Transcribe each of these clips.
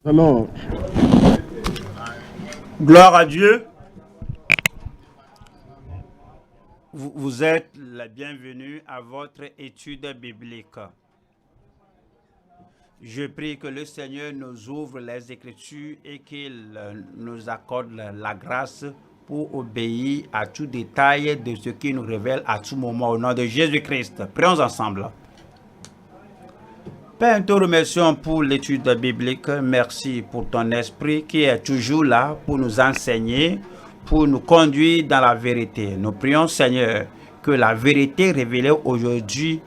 Alors, Gloire à Dieu. Vous êtes les bienvenus à votre étude biblique. Je prie que le Seigneur nous ouvre les Écritures et qu'il nous accorde la grâce pour obéir à tout détail de ce qu'il nous révèle à tout moment au nom de Jésus-Christ. Prions ensemble. Père, nous te remercions pour l'étude biblique. Merci pour ton esprit qui est toujours là pour nous enseigner, pour nous conduire dans la vérité. Nous prions, Seigneur, que la vérité révélée aujourd'hui,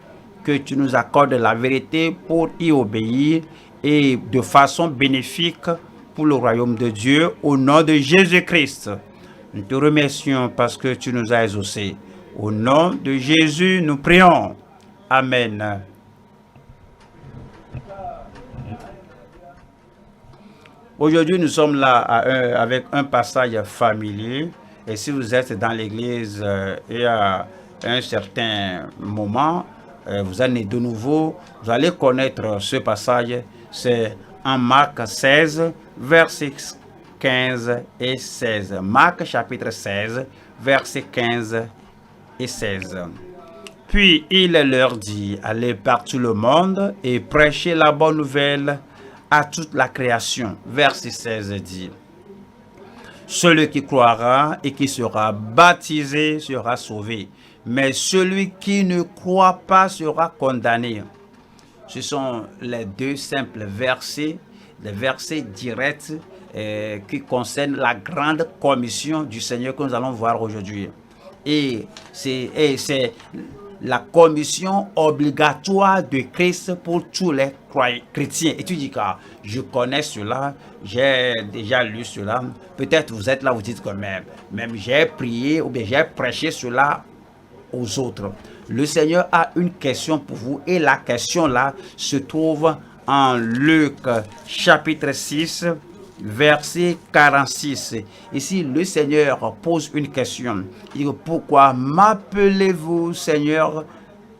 que tu nous accordes la vérité pour y obéir et de façon bénéfique pour le royaume de Dieu au nom de Jésus-Christ. Nous te remercions parce que tu nous as exaucés. Au nom de Jésus, nous prions. Amen. Aujourd'hui, nous sommes là avec un passage familier. Et si vous êtes dans l'église et à un certain moment, vous allez de nouveau, vous allez connaître ce passage. C'est en Marc 16, versets 15 et 16. Marc chapitre 16, versets 15 et 16. Puis il leur dit, allez par tout le monde et prêchez la bonne nouvelle à toute la création. Verset 16 dit, celui qui croira et qui sera baptisé sera sauvé, mais celui qui ne croit pas sera condamné. Ce sont les deux simples versets, les versets directs qui concernent la grande commission du Seigneur que nous allons voir aujourd'hui. Et c'est la commission obligatoire de Christ pour tous les chrétiens. Et tu dis, car je connais cela, j'ai déjà lu cela. Peut-être vous êtes là, vous dites que même j'ai prié ou bien j'ai prêché cela aux autres. Le Seigneur a une question pour vous et la question là se trouve en Luc chapitre 6, verset 46. Ici, le Seigneur pose une question. Il dit, pourquoi m'appelez-vous Seigneur,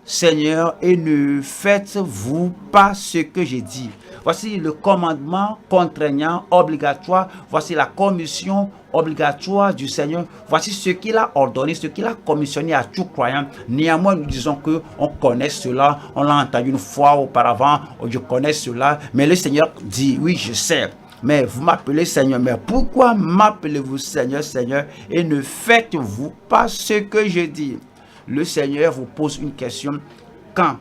Seigneur, et ne faites-vous pas ce que j'ai dit? Voici le commandement contraignant, obligatoire. Voici la commission obligatoire du Seigneur. Voici ce qu'il a ordonné, ce qu'il a commissionné à tout croyant. Néanmoins, nous disons qu'on connaît cela, on l'a entendu une fois auparavant, je connais cela. Mais le Seigneur dit, oui, je sais. Mais vous m'appelez Seigneur. Mais pourquoi m'appelez-vous Seigneur, Seigneur, et ne faites-vous pas ce que je dis? Le Seigneur vous pose une question. Quand,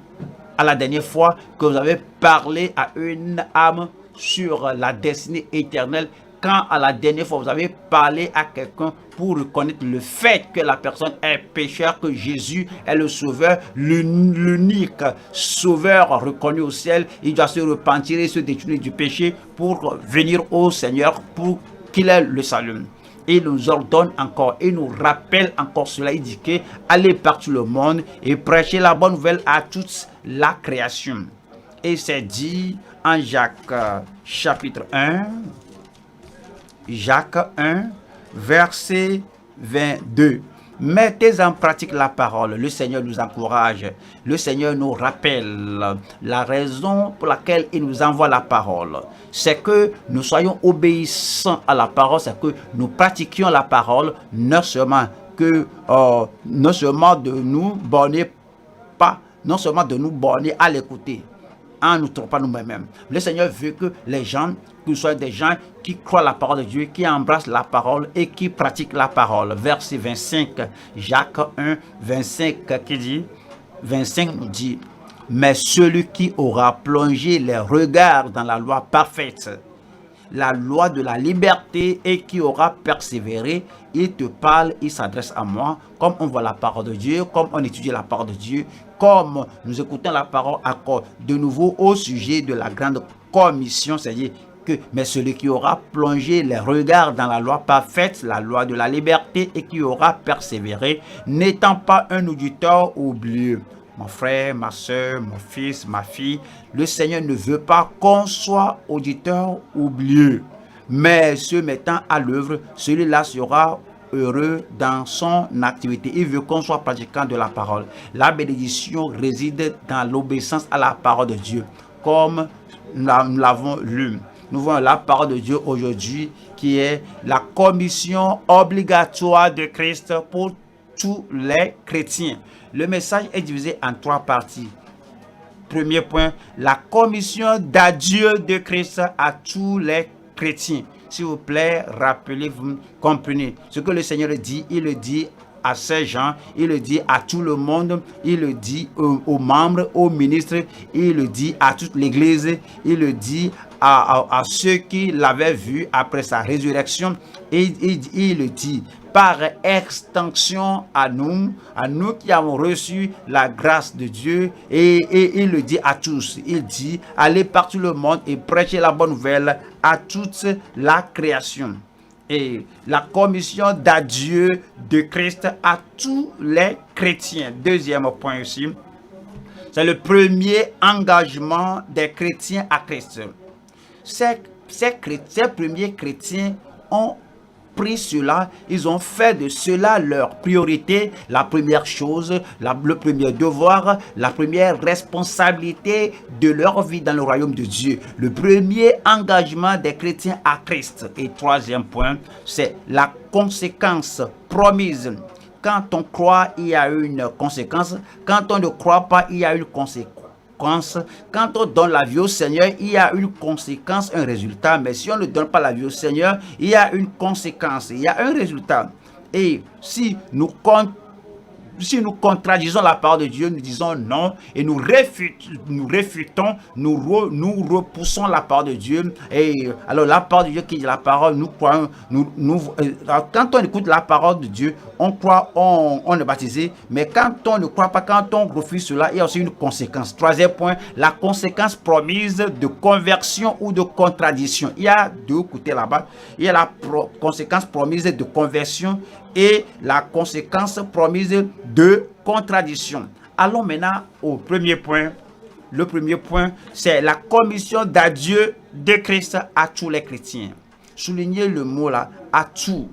à la dernière fois que vous avez parlé à une âme sur la destinée éternelle, quand à la dernière fois vous avez parlé à quelqu'un pour reconnaître le fait que la personne est pécheur, que Jésus est le sauveur, l'unique sauveur reconnu au ciel, il doit se repentir et se détourner du péché pour venir au Seigneur, pour qu'il ait le salut. Il nous ordonne encore, il nous rappelle encore cela. Il dit que allez par tout le monde et prêchez la bonne nouvelle à toute la création. Et c'est dit en Jacques chapitre 1, Jacques 1, verset 22. Mettez en pratique la parole. Le Seigneur nous encourage. Le Seigneur nous rappelle la raison pour laquelle il nous envoie la parole. C'est que nous soyons obéissants à la parole, c'est que nous pratiquions la parole, non seulement de nous borner à l'écouter, en nous trompant nous-mêmes. Le Seigneur veut que les gens, que ce soit des gens qui croient la parole de Dieu, qui embrassent la parole et qui pratiquent la parole. Verset 25, Jacques 1, 25, qui dit, 25 nous dit, mais celui qui aura plongé les regards dans la loi parfaite, la loi de la liberté, et qui aura persévéré, il te parle, il s'adresse à moi, comme on voit la parole de Dieu, comme on étudie la parole de Dieu, comme nous écoutons la parole encore de nouveau au sujet de la grande commission, c'est-à-dire que, mais celui qui aura plongé les regards dans la loi parfaite, la loi de la liberté, et qui aura persévéré, n'étant pas un auditeur oublieux. Mon frère, ma soeur, mon fils, ma fille, le Seigneur ne veut pas qu'on soit auditeur oublieux, mais se mettant à l'œuvre, celui-là sera heureux dans son activité. Il veut qu'on soit pratiquant de la parole. La bénédiction réside dans l'obéissance à la parole de Dieu, comme nous l'avons lu. nous voyons la parole de Dieu aujourd'hui qui est la commission obligatoire de Christ pour tous les chrétiens. Le message est divisé en 3 parties. Premier point, la commission d'adieu de Christ à tous les chrétiens. S'il vous plaît, rappelez-vous, comprenez ce que le Seigneur dit. Il le dit à ces gens, il le dit à tout le monde, il le dit aux membres, aux ministres, il le dit à toute l'église, il le dit à ceux qui l'avaient vu après sa résurrection, et il le dit par extension à nous qui avons reçu la grâce de Dieu, et il le dit à tous. Il dit, allez par tout le monde et prêchez la bonne nouvelle à toute la création. Et la commission d'adieu de Christ à tous les chrétiens. Deuxième point aussi, c'est le premier engagement des chrétiens à Christ. Ces premiers chrétiens ont pris cela, ils ont fait de cela leur priorité, la première chose, le premier devoir, la première responsabilité de leur vie dans le royaume de Dieu. Le premier engagement des chrétiens à Christ. Et troisième point, c'est la conséquence promise. Quand on croit, il y a une conséquence. Quand on ne croit pas, il y a une conséquence. Quand on donne la vie au Seigneur, il y a une conséquence, un résultat. Mais si on ne donne pas la vie au Seigneur, il y a une conséquence, il y a un résultat. Et si nous contradisons la parole de Dieu, nous disons non et nous réfutons, nous repoussons la parole de Dieu. Et alors la parole de Dieu qui dit la parole, nous croyons, quand on écoute la parole de Dieu, on croit, on est baptisé, mais quand on ne croit pas, quand on refuse cela, il y a aussi une conséquence. Troisième point, la conséquence promise de conversion ou de contradiction. Il y a 2 côtés là-bas. Il y a la conséquence promise de conversion et la conséquence promise de contradiction. Allons maintenant au premier point. Le premier point, c'est la commission d'adieu de Christ à tous les chrétiens. Soulignez le mot là, à tous.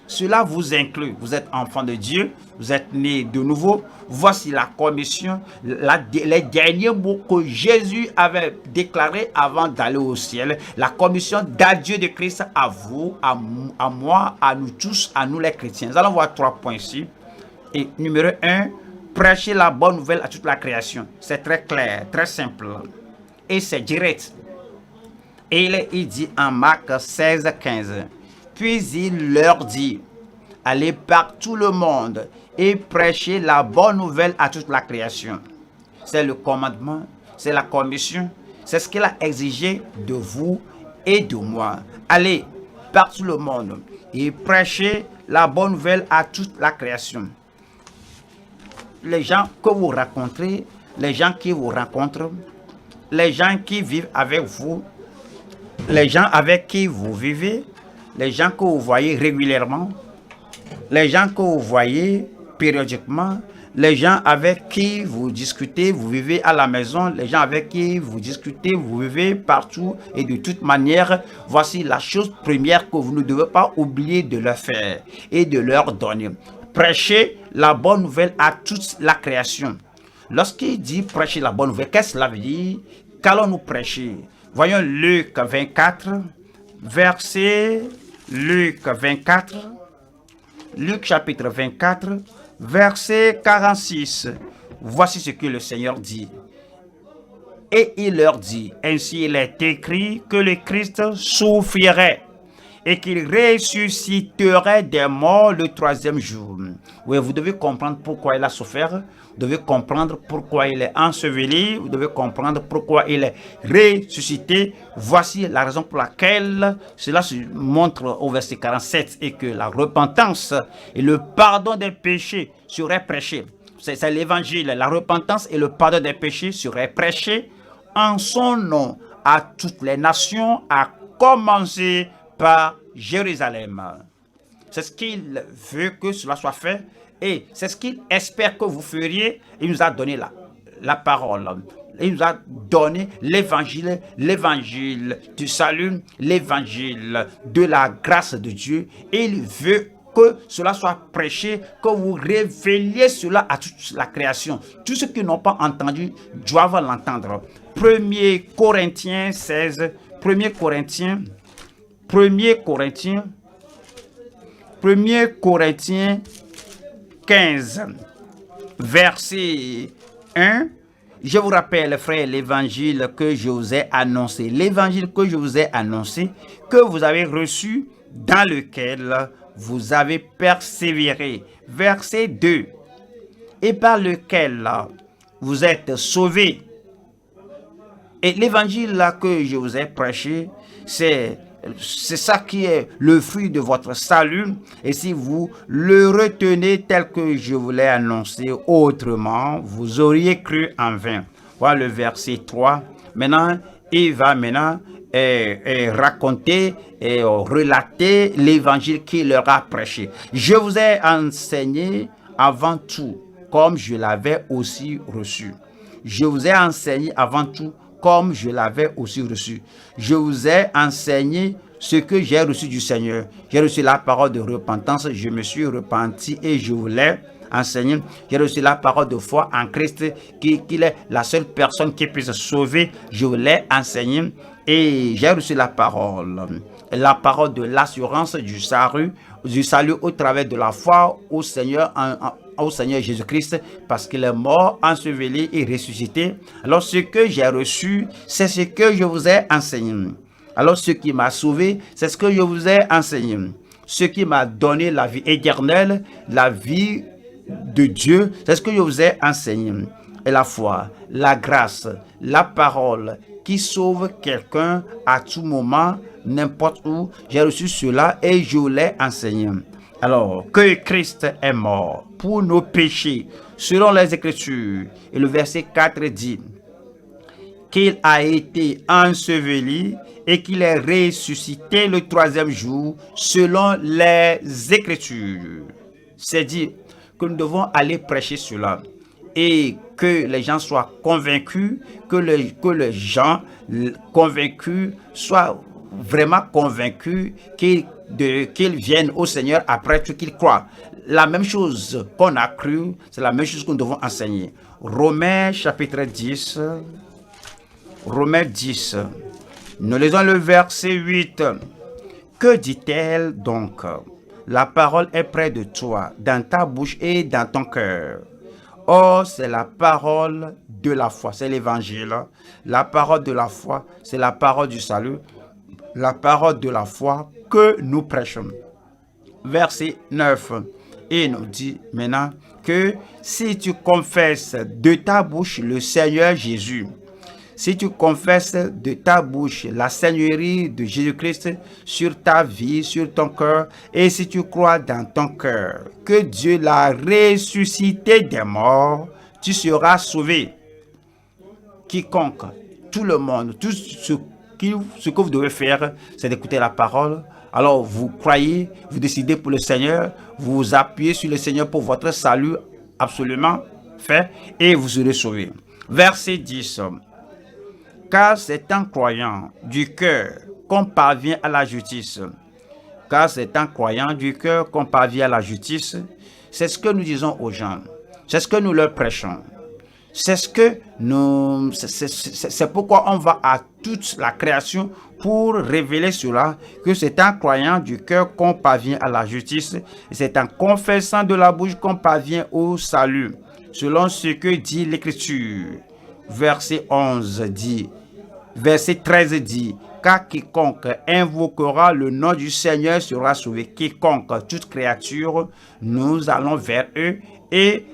Cela vous inclut. Vous êtes enfant de Dieu, vous êtes né de nouveau. Voici la commission, les derniers mots que Jésus avait déclarés avant d'aller au ciel. La commission d'adieu de Christ à vous, à moi, à nous tous, à nous les chrétiens. Nous allons voir 3 points ici. Et numéro 1, prêcher la bonne nouvelle à toute la création. C'est très clair, très simple. Et c'est direct. Et il dit en Marc 16, 15. Puis il leur dit, allez par tout le monde et prêchez la bonne nouvelle à toute la création. C'est le commandement, c'est la commission, c'est ce qu'il a exigé de vous et de moi. Allez par tout le monde et prêchez la bonne nouvelle à toute la création. Les gens que vous rencontrez, les gens qui vous rencontrent, les gens qui vivent avec vous, les gens avec qui vous vivez, les gens que vous voyez régulièrement, les gens que vous voyez périodiquement, les gens avec qui vous discutez, vous vivez à la maison, les gens avec qui vous discutez, vous vivez partout et de toute manière, voici la chose première que vous ne devez pas oublier de leur faire et de leur donner. Prêcher la bonne nouvelle à toute la création. Lorsqu'il dit prêcher la bonne nouvelle, qu'est-ce que cela veut dire? Qu'allons-nous prêcher? Voyons Luc 24, verset Luc 24, Luc chapitre 24, verset 46. Voici ce que le Seigneur dit. Et il leur dit, ainsi il est écrit que le Christ souffrirait et qu'il ressusciterait des morts le 3e jour. Oui, vous devez comprendre pourquoi il a souffert. Vous devez comprendre pourquoi il est enseveli. Vous devez comprendre pourquoi il est ressuscité. Voici la raison pour laquelle cela se montre au verset 47 et que la repentance et le pardon des péchés seraient prêchés. C'est l'évangile. La repentance et le pardon des péchés seraient prêchés en son nom à toutes les nations, à commencer par Jérusalem. C'est ce qu'il veut que cela soit fait et c'est ce qu'il espère que vous feriez. Il nous a donné la parole. Il nous a donné l'évangile du salut, l'évangile de la grâce de Dieu. Et il veut que cela soit prêché, que vous révéliez cela à toute la création. Tous ceux qui n'ont pas entendu doivent l'entendre. 1 Corinthiens 16, 1er Corinthiens, 1er Corinthiens, 1er Corinthiens 15, verset 1. Je vous rappelle, frères, l'évangile que je vous ai annoncé. L'évangile que je vous ai annoncé, que vous avez reçu, dans lequel vous avez persévéré. Verset 2. Et par lequel vous êtes sauvés. Et l'évangile là que je vous ai prêché, c'est ça qui est le fruit de votre salut. Et si vous le retenez tel que je vous l'ai annoncé, autrement, vous auriez cru en vain. Voilà le verset 3. Maintenant, il va raconter et relater l'évangile qu'il leur a prêché. Je vous ai enseigné avant tout, comme je l'avais aussi reçu. Je vous ai enseigné avant tout, comme je l'avais aussi reçu. Je vous ai enseigné ce que j'ai reçu du Seigneur. J'ai reçu la parole de repentance, je me suis repenti et je vous l'ai enseigné. J'ai reçu la parole de foi en Christ, qu'il est la seule personne qui puisse sauver. Je vous l'ai enseigné et j'ai reçu la parole de l'assurance du salut au travers de la foi au Seigneur Jésus-Christ, parce qu'il est mort, enseveli et ressuscité. Alors ce que j'ai reçu, c'est ce que je vous ai enseigné. Alors ce qui m'a sauvé, c'est ce que je vous ai enseigné. Ce qui m'a donné la vie éternelle, la vie de Dieu, c'est ce que je vous ai enseigné. Et la foi, la grâce, la parole qui sauve quelqu'un à tout moment, n'importe où, j'ai reçu cela et je vous l'ai enseigné. Alors, que Christ est mort pour nos péchés, selon les Écritures. Et le verset 4 dit qu'il a été enseveli et qu'il est ressuscité le troisième jour, selon les Écritures. C'est dit que nous devons aller prêcher cela et que les gens soient convaincus, que les gens convaincus soient vraiment convaincus qu'ils viennent au Seigneur après tout qu'ils croient. La même chose qu'on a cru, c'est la même chose que nous devons enseigner. Romains chapitre 10. Romains 10. Nous lisons le verset 8. Que dit-elle donc? La parole est près de toi, dans ta bouche et dans ton cœur. Or, c'est la parole de la foi, c'est l'évangile. La parole de la foi, c'est la parole du salut. La parole de la foi que nous prêchons. Verset 9. Il nous dit maintenant que si tu confesses de ta bouche le Seigneur Jésus, si tu confesses de ta bouche la Seigneurie de Jésus-Christ sur ta vie, sur ton cœur, et si tu crois dans ton cœur que Dieu l'a ressuscité des morts, tu seras sauvé. Quiconque, tout le monde, tout ce que vous devez faire, c'est d'écouter la parole. Alors vous croyez, vous décidez pour le Seigneur, vous vous appuyez sur le Seigneur pour votre salut absolument fait et vous serez sauvés. Verset 10. Car c'est en croyant du cœur qu'on parvient à la justice. Car c'est en croyant du cœur qu'on parvient à la justice. C'est ce que nous disons aux gens. C'est ce que nous leur prêchons. C'est pourquoi on va à toute la création pour révéler cela, que c'est en croyant du cœur qu'on parvient à la justice, et c'est en confessant de la bouche qu'on parvient au salut, selon ce que dit l'Écriture. Verset 13 dit, car quiconque invoquera le nom du Seigneur sera sauvé. Quiconque, toute créature, nous allons vers eux et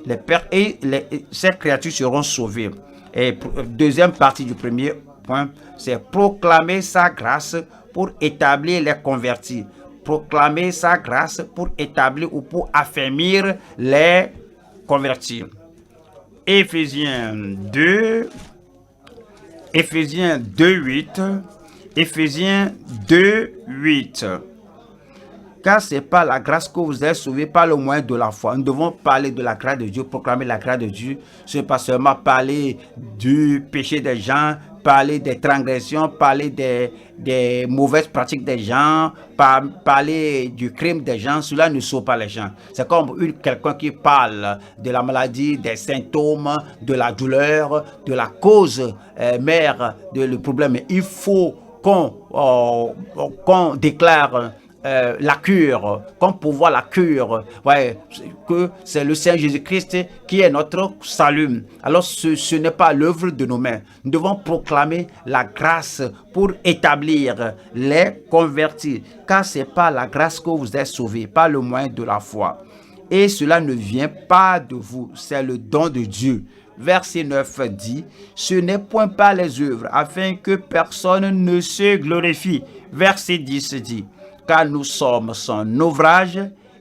ces créatures seront sauvées. Et deuxième partie du premier point, c'est proclamer sa grâce pour établir les convertis. Proclamer sa grâce pour établir ou pour affermir les convertis. Éphésiens 2, 8. Éphésiens 2, 8. Car c'est par la grâce que vous êtes sauvés par le moyen de la foi. Nous devons parler de la grâce de Dieu, proclamer la grâce de Dieu. Ce n'est pas seulement parler du péché des gens, parler des transgressions, parler des mauvaises pratiques des gens, parler du crime des gens. Cela ne sauve pas les gens. C'est comme quelqu'un qui parle de la maladie, des symptômes, de la douleur, de la cause mère du problème. Il faut qu'on déclare la cure, qu'on pourvoit la cure, ouais, que c'est le Seigneur Jésus-Christ qui est notre salut. Alors ce n'est pas l'œuvre de nos mains. Nous devons proclamer la grâce pour établir les convertis, car c'est par la grâce que vous êtes sauvés, par le moyen de la foi. Et cela ne vient pas de vous, c'est le don de Dieu. Verset 9 dit, ce n'est point par les œuvres, afin que personne ne se glorifie. Verset 10 dit, car nous sommes son ouvrage,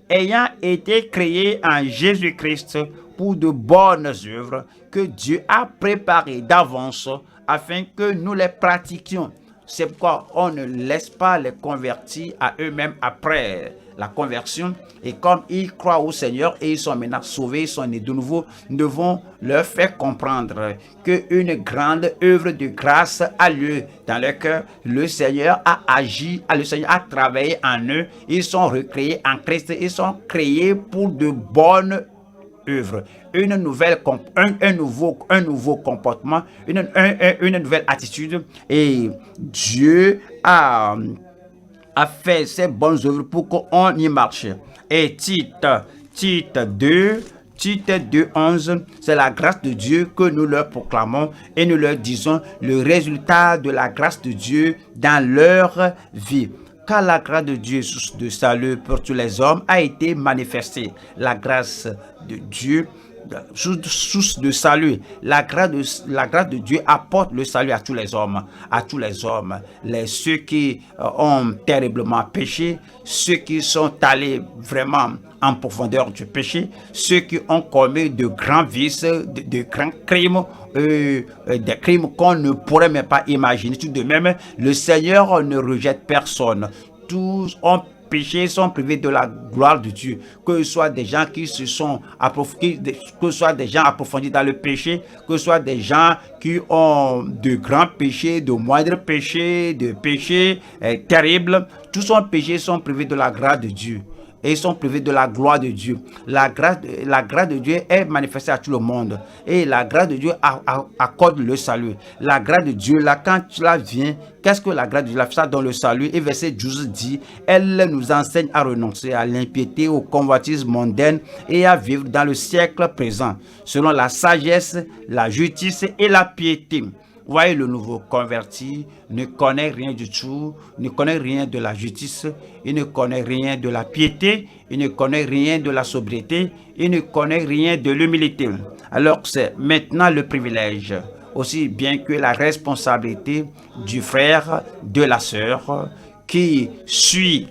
ayant été créés en Jésus-Christ pour de bonnes œuvres que Dieu a préparées d'avance afin que nous les pratiquions. C'est pourquoi on ne laisse pas les convertis à eux-mêmes après la conversion. Et comme ils croient au Seigneur et ils sont maintenant sauvés, ils sont nés de nouveau, nous devons leur faire comprendre qu'une grande œuvre de grâce a lieu dans leur cœur. Le Seigneur a agi, le Seigneur a travaillé en eux. Ils sont recréés en Christ, ils sont créés pour de bonnes œuvres, un nouveau comportement, une nouvelle attitude. Et Dieu a fait ces bonnes œuvres pour qu'on y marche. Et Tite 2, 11, c'est la grâce de Dieu que nous leur proclamons et nous leur disons le résultat de la grâce de Dieu dans leur vie. Car la grâce de Dieu, source de salut pour tous les hommes, a été manifestée. La grâce de Dieu, source de salut. La grâce de Dieu apporte le salut à tous les hommes. Ceux qui ont terriblement péché, ceux qui sont allés vraiment en profondeur du péché, ceux qui ont commis de grands vices, de grands crimes, des crimes qu'on ne pourrait même pas imaginer. Tout de même, le Seigneur ne rejette personne. Tous ont péché, sont privés de la gloire de Dieu. Que ce soit des gens qui se sont approfondis, que ce soit des gens approfondis dans le péché, que ce soit des gens qui ont de grands péchés, de moindres péchés, de péchés terribles. Tous ont péché, sont privés de la grâce de Dieu. Et ils sont privés de la gloire de Dieu. La grâce de Dieu est manifestée à tout le monde. Et la grâce de Dieu accorde le salut. La grâce de Dieu, là, quand cela vient, qu'est-ce que la grâce de Dieu a fait ça dans le salut? Et verset 12 dit, elle nous enseigne à renoncer à l'impiété, aux convoitises mondaines et à vivre dans le siècle présent, selon la sagesse, la justice et la piété. Voyez, le nouveau converti ne connaît rien du tout, ne connaît rien de la justice, il ne connaît rien de la piété, il ne connaît rien de la sobriété, il ne connaît rien de l'humilité. Alors c'est maintenant le privilège, aussi bien que la responsabilité du frère, de la sœur, qui suit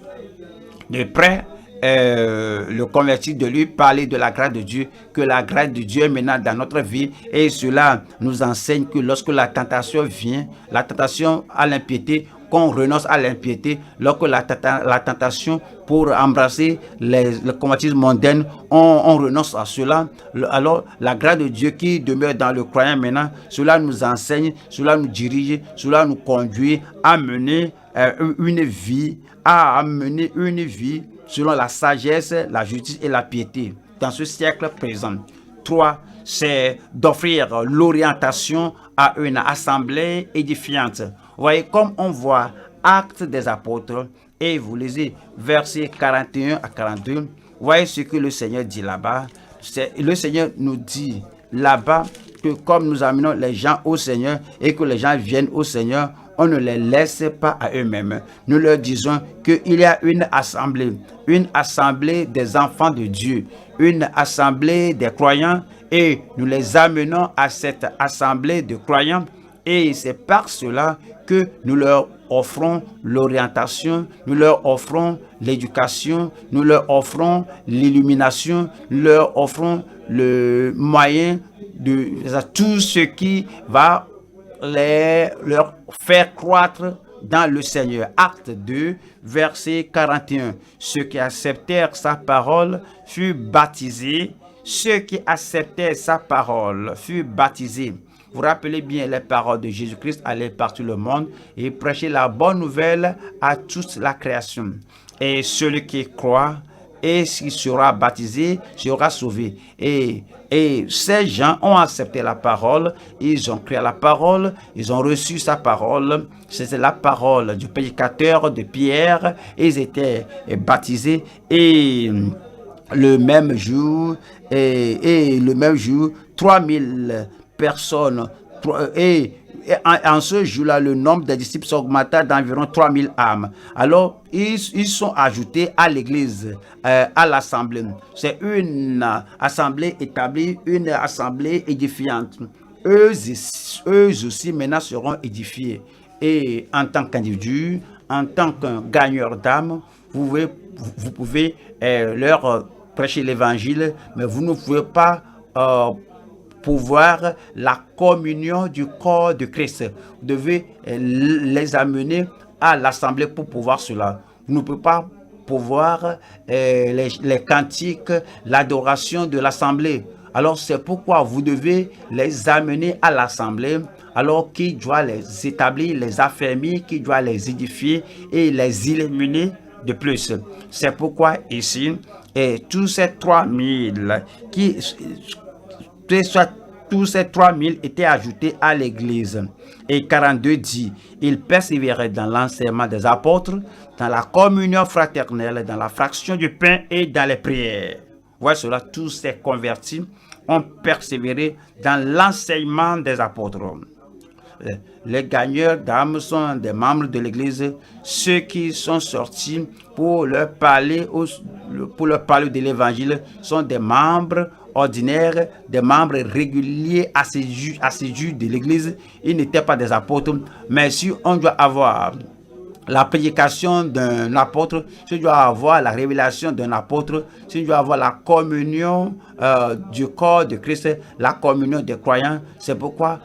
de près le converti, de lui parler de la grâce de Dieu, que la grâce de Dieu est maintenant dans notre vie. Et cela nous enseigne que lorsque la tentation vient, la tentation à l'impiété, qu'on renonce à l'impiété. Lorsque la tentation pour embrasser les convoitises mondaines, on renonce à cela. Alors la grâce de Dieu qui demeure dans le croyant maintenant, cela nous enseigne, cela nous dirige, cela nous conduit à mener une vie selon la sagesse, la justice et la piété dans ce siècle présent. 3, c'est d'offrir l'orientation à une assemblée édifiante. Vous voyez, comme on voit Actes des Apôtres, et vous lisez versets 41 à 42, vous voyez ce que le Seigneur dit là-bas. Le Seigneur nous dit là-bas que comme nous amenons les gens au Seigneur et que les gens viennent au Seigneur, on ne les laisse pas à eux-mêmes. Nous leur disons qu'il y a une assemblée des enfants de Dieu, une assemblée des croyants, et nous les amenons à cette assemblée de croyants. Et c'est par cela que nous leur offrons l'orientation, nous leur offrons l'éducation, nous leur offrons l'illumination, nous leur offrons le moyen de tout ce qui va leur faire croître dans le Seigneur. Acte 2, verset 41. Ceux qui acceptèrent sa parole furent baptisés. Ceux qui acceptèrent sa parole furent baptisés. Vous rappelez bien les paroles de Jésus-Christ, aller partout le monde et prêcher la bonne nouvelle à toute la création. Et celui qui croit et qui sera baptisé sera sauvé. Et ces gens ont accepté la parole, ils ont cru à la parole, ils ont reçu sa parole. C'était la parole du prédicateur de Pierre. Ils étaient baptisés et le même jour, et le même jour, 3000 personnes. Et en ce jour-là, le nombre des disciples s'augmenta d'environ 3000 âmes. Alors, ils sont ajoutés à l'église, à l'assemblée. C'est une assemblée établie, une assemblée édifiante. Eux aussi, maintenant, seront édifiés. Et en tant qu'individu, en tant qu'un gagneur d'âme, vous pouvez leur prêcher l'évangile, mais vous ne pouvez pas pouvoir la communion du corps de Christ. Vous devez les amener à l'assemblée pour pouvoir cela. Vous ne pouvez pas pouvoir les cantiques, l'adoration de l'assemblée. Alors c'est pourquoi vous devez les amener à l'assemblée. Alors qui doit les établir, les affermir, qui doit les édifier et les illuminer de plus. C'est pourquoi ici, et tous ces 3000 tous ces 3000 étaient ajoutés à l'église. Et 42 dit, ils persévéraient dans l'enseignement des apôtres, dans la communion fraternelle, dans la fraction du pain et dans les prières. Voilà cela, tous ces convertis ont persévéré dans l'enseignement des apôtres. Les gagneurs d'âmes sont des membres de l'église, ceux qui sont sortis pour leur parler de l'évangile sont des membres ordinaires, des membres réguliers, assidus de l'église. Ils n'étaient pas des apôtres, mais si on doit avoir la prédication d'un apôtre, si on doit avoir la révélation d'un apôtre, si on doit avoir la communion du corps de Christ, la communion des croyants, c'est pourquoi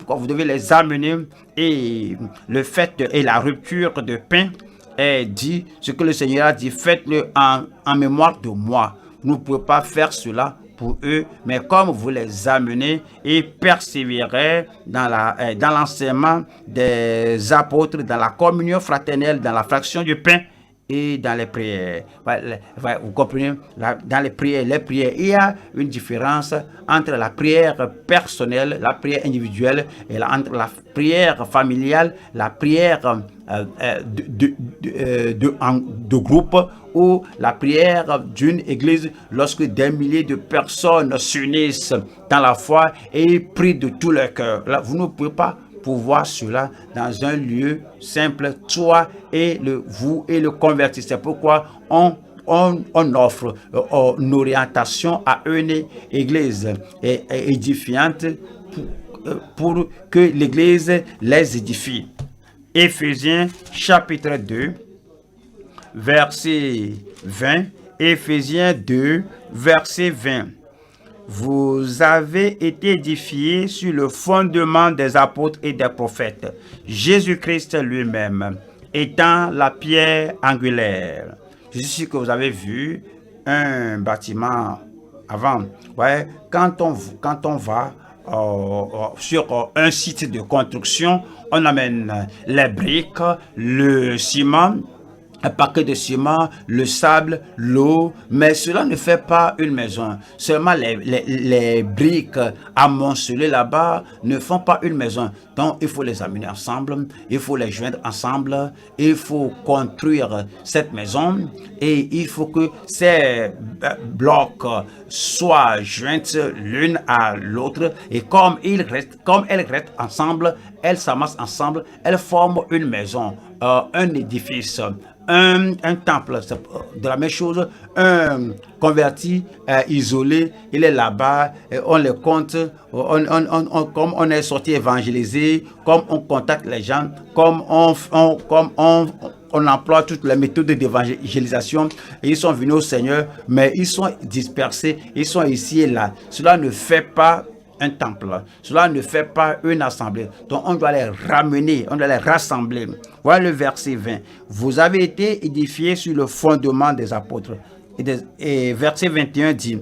vous devez les amener. Et le fait et la rupture de pain est dit, ce que le Seigneur a dit, faites-le en mémoire de moi. Vous ne pouvez pas faire cela pour eux, mais comme vous les amenez et persévérez dans l'enseignement des apôtres, dans la communion fraternelle, dans la fraction du pain et dans les prières. Vous comprenez, dans les prières, il y a une différence entre la prière personnelle, la prière individuelle, et entre la prière familiale, la prière de groupe, ou la prière d'une église lorsque des milliers de personnes s'unissent dans la foi et prient de tout leur cœur. Là, vous ne pouvez pas pouvoir cela dans un lieu simple, toi et vous et le converti. C'est pourquoi on offre une orientation à une église édifiante pour que l'église les édifie. Éphésiens chapitre 2, verset 20. Éphésiens 2, verset 20. Vous avez été édifiés sur le fondement des apôtres et des prophètes, Jésus-Christ lui-même étant la pierre angulaire. Je suis sûr que vous avez vu un bâtiment avant. Ouais, quand on va sur un site de construction, on amène les briques, le ciment, un paquet de ciment, le sable, l'eau, mais cela ne fait pas une maison. Seulement les briques amoncelées là-bas ne font pas une maison. Donc, il faut les amener ensemble, il faut les joindre ensemble, il faut construire cette maison et il faut que ces blocs soient joints l'une à l'autre et comme elles restent ensemble, elles s'amassent ensemble, elles forment une maison, un édifice. Un temple, de la même chose, un converti isolé, il est là-bas, on les compte, comme on est sorti évangéliser, comme on contacte les gens, comme on emploie toutes les méthodes d'évangélisation, et ils sont venus au Seigneur, mais ils sont dispersés, ils sont ici et là. Cela ne fait pas un temple. Cela ne fait pas une assemblée. Donc on doit les ramener, on doit les rassembler. Voilà le verset 20. Vous avez été édifiés sur le fondement des apôtres. Et verset 21 dit,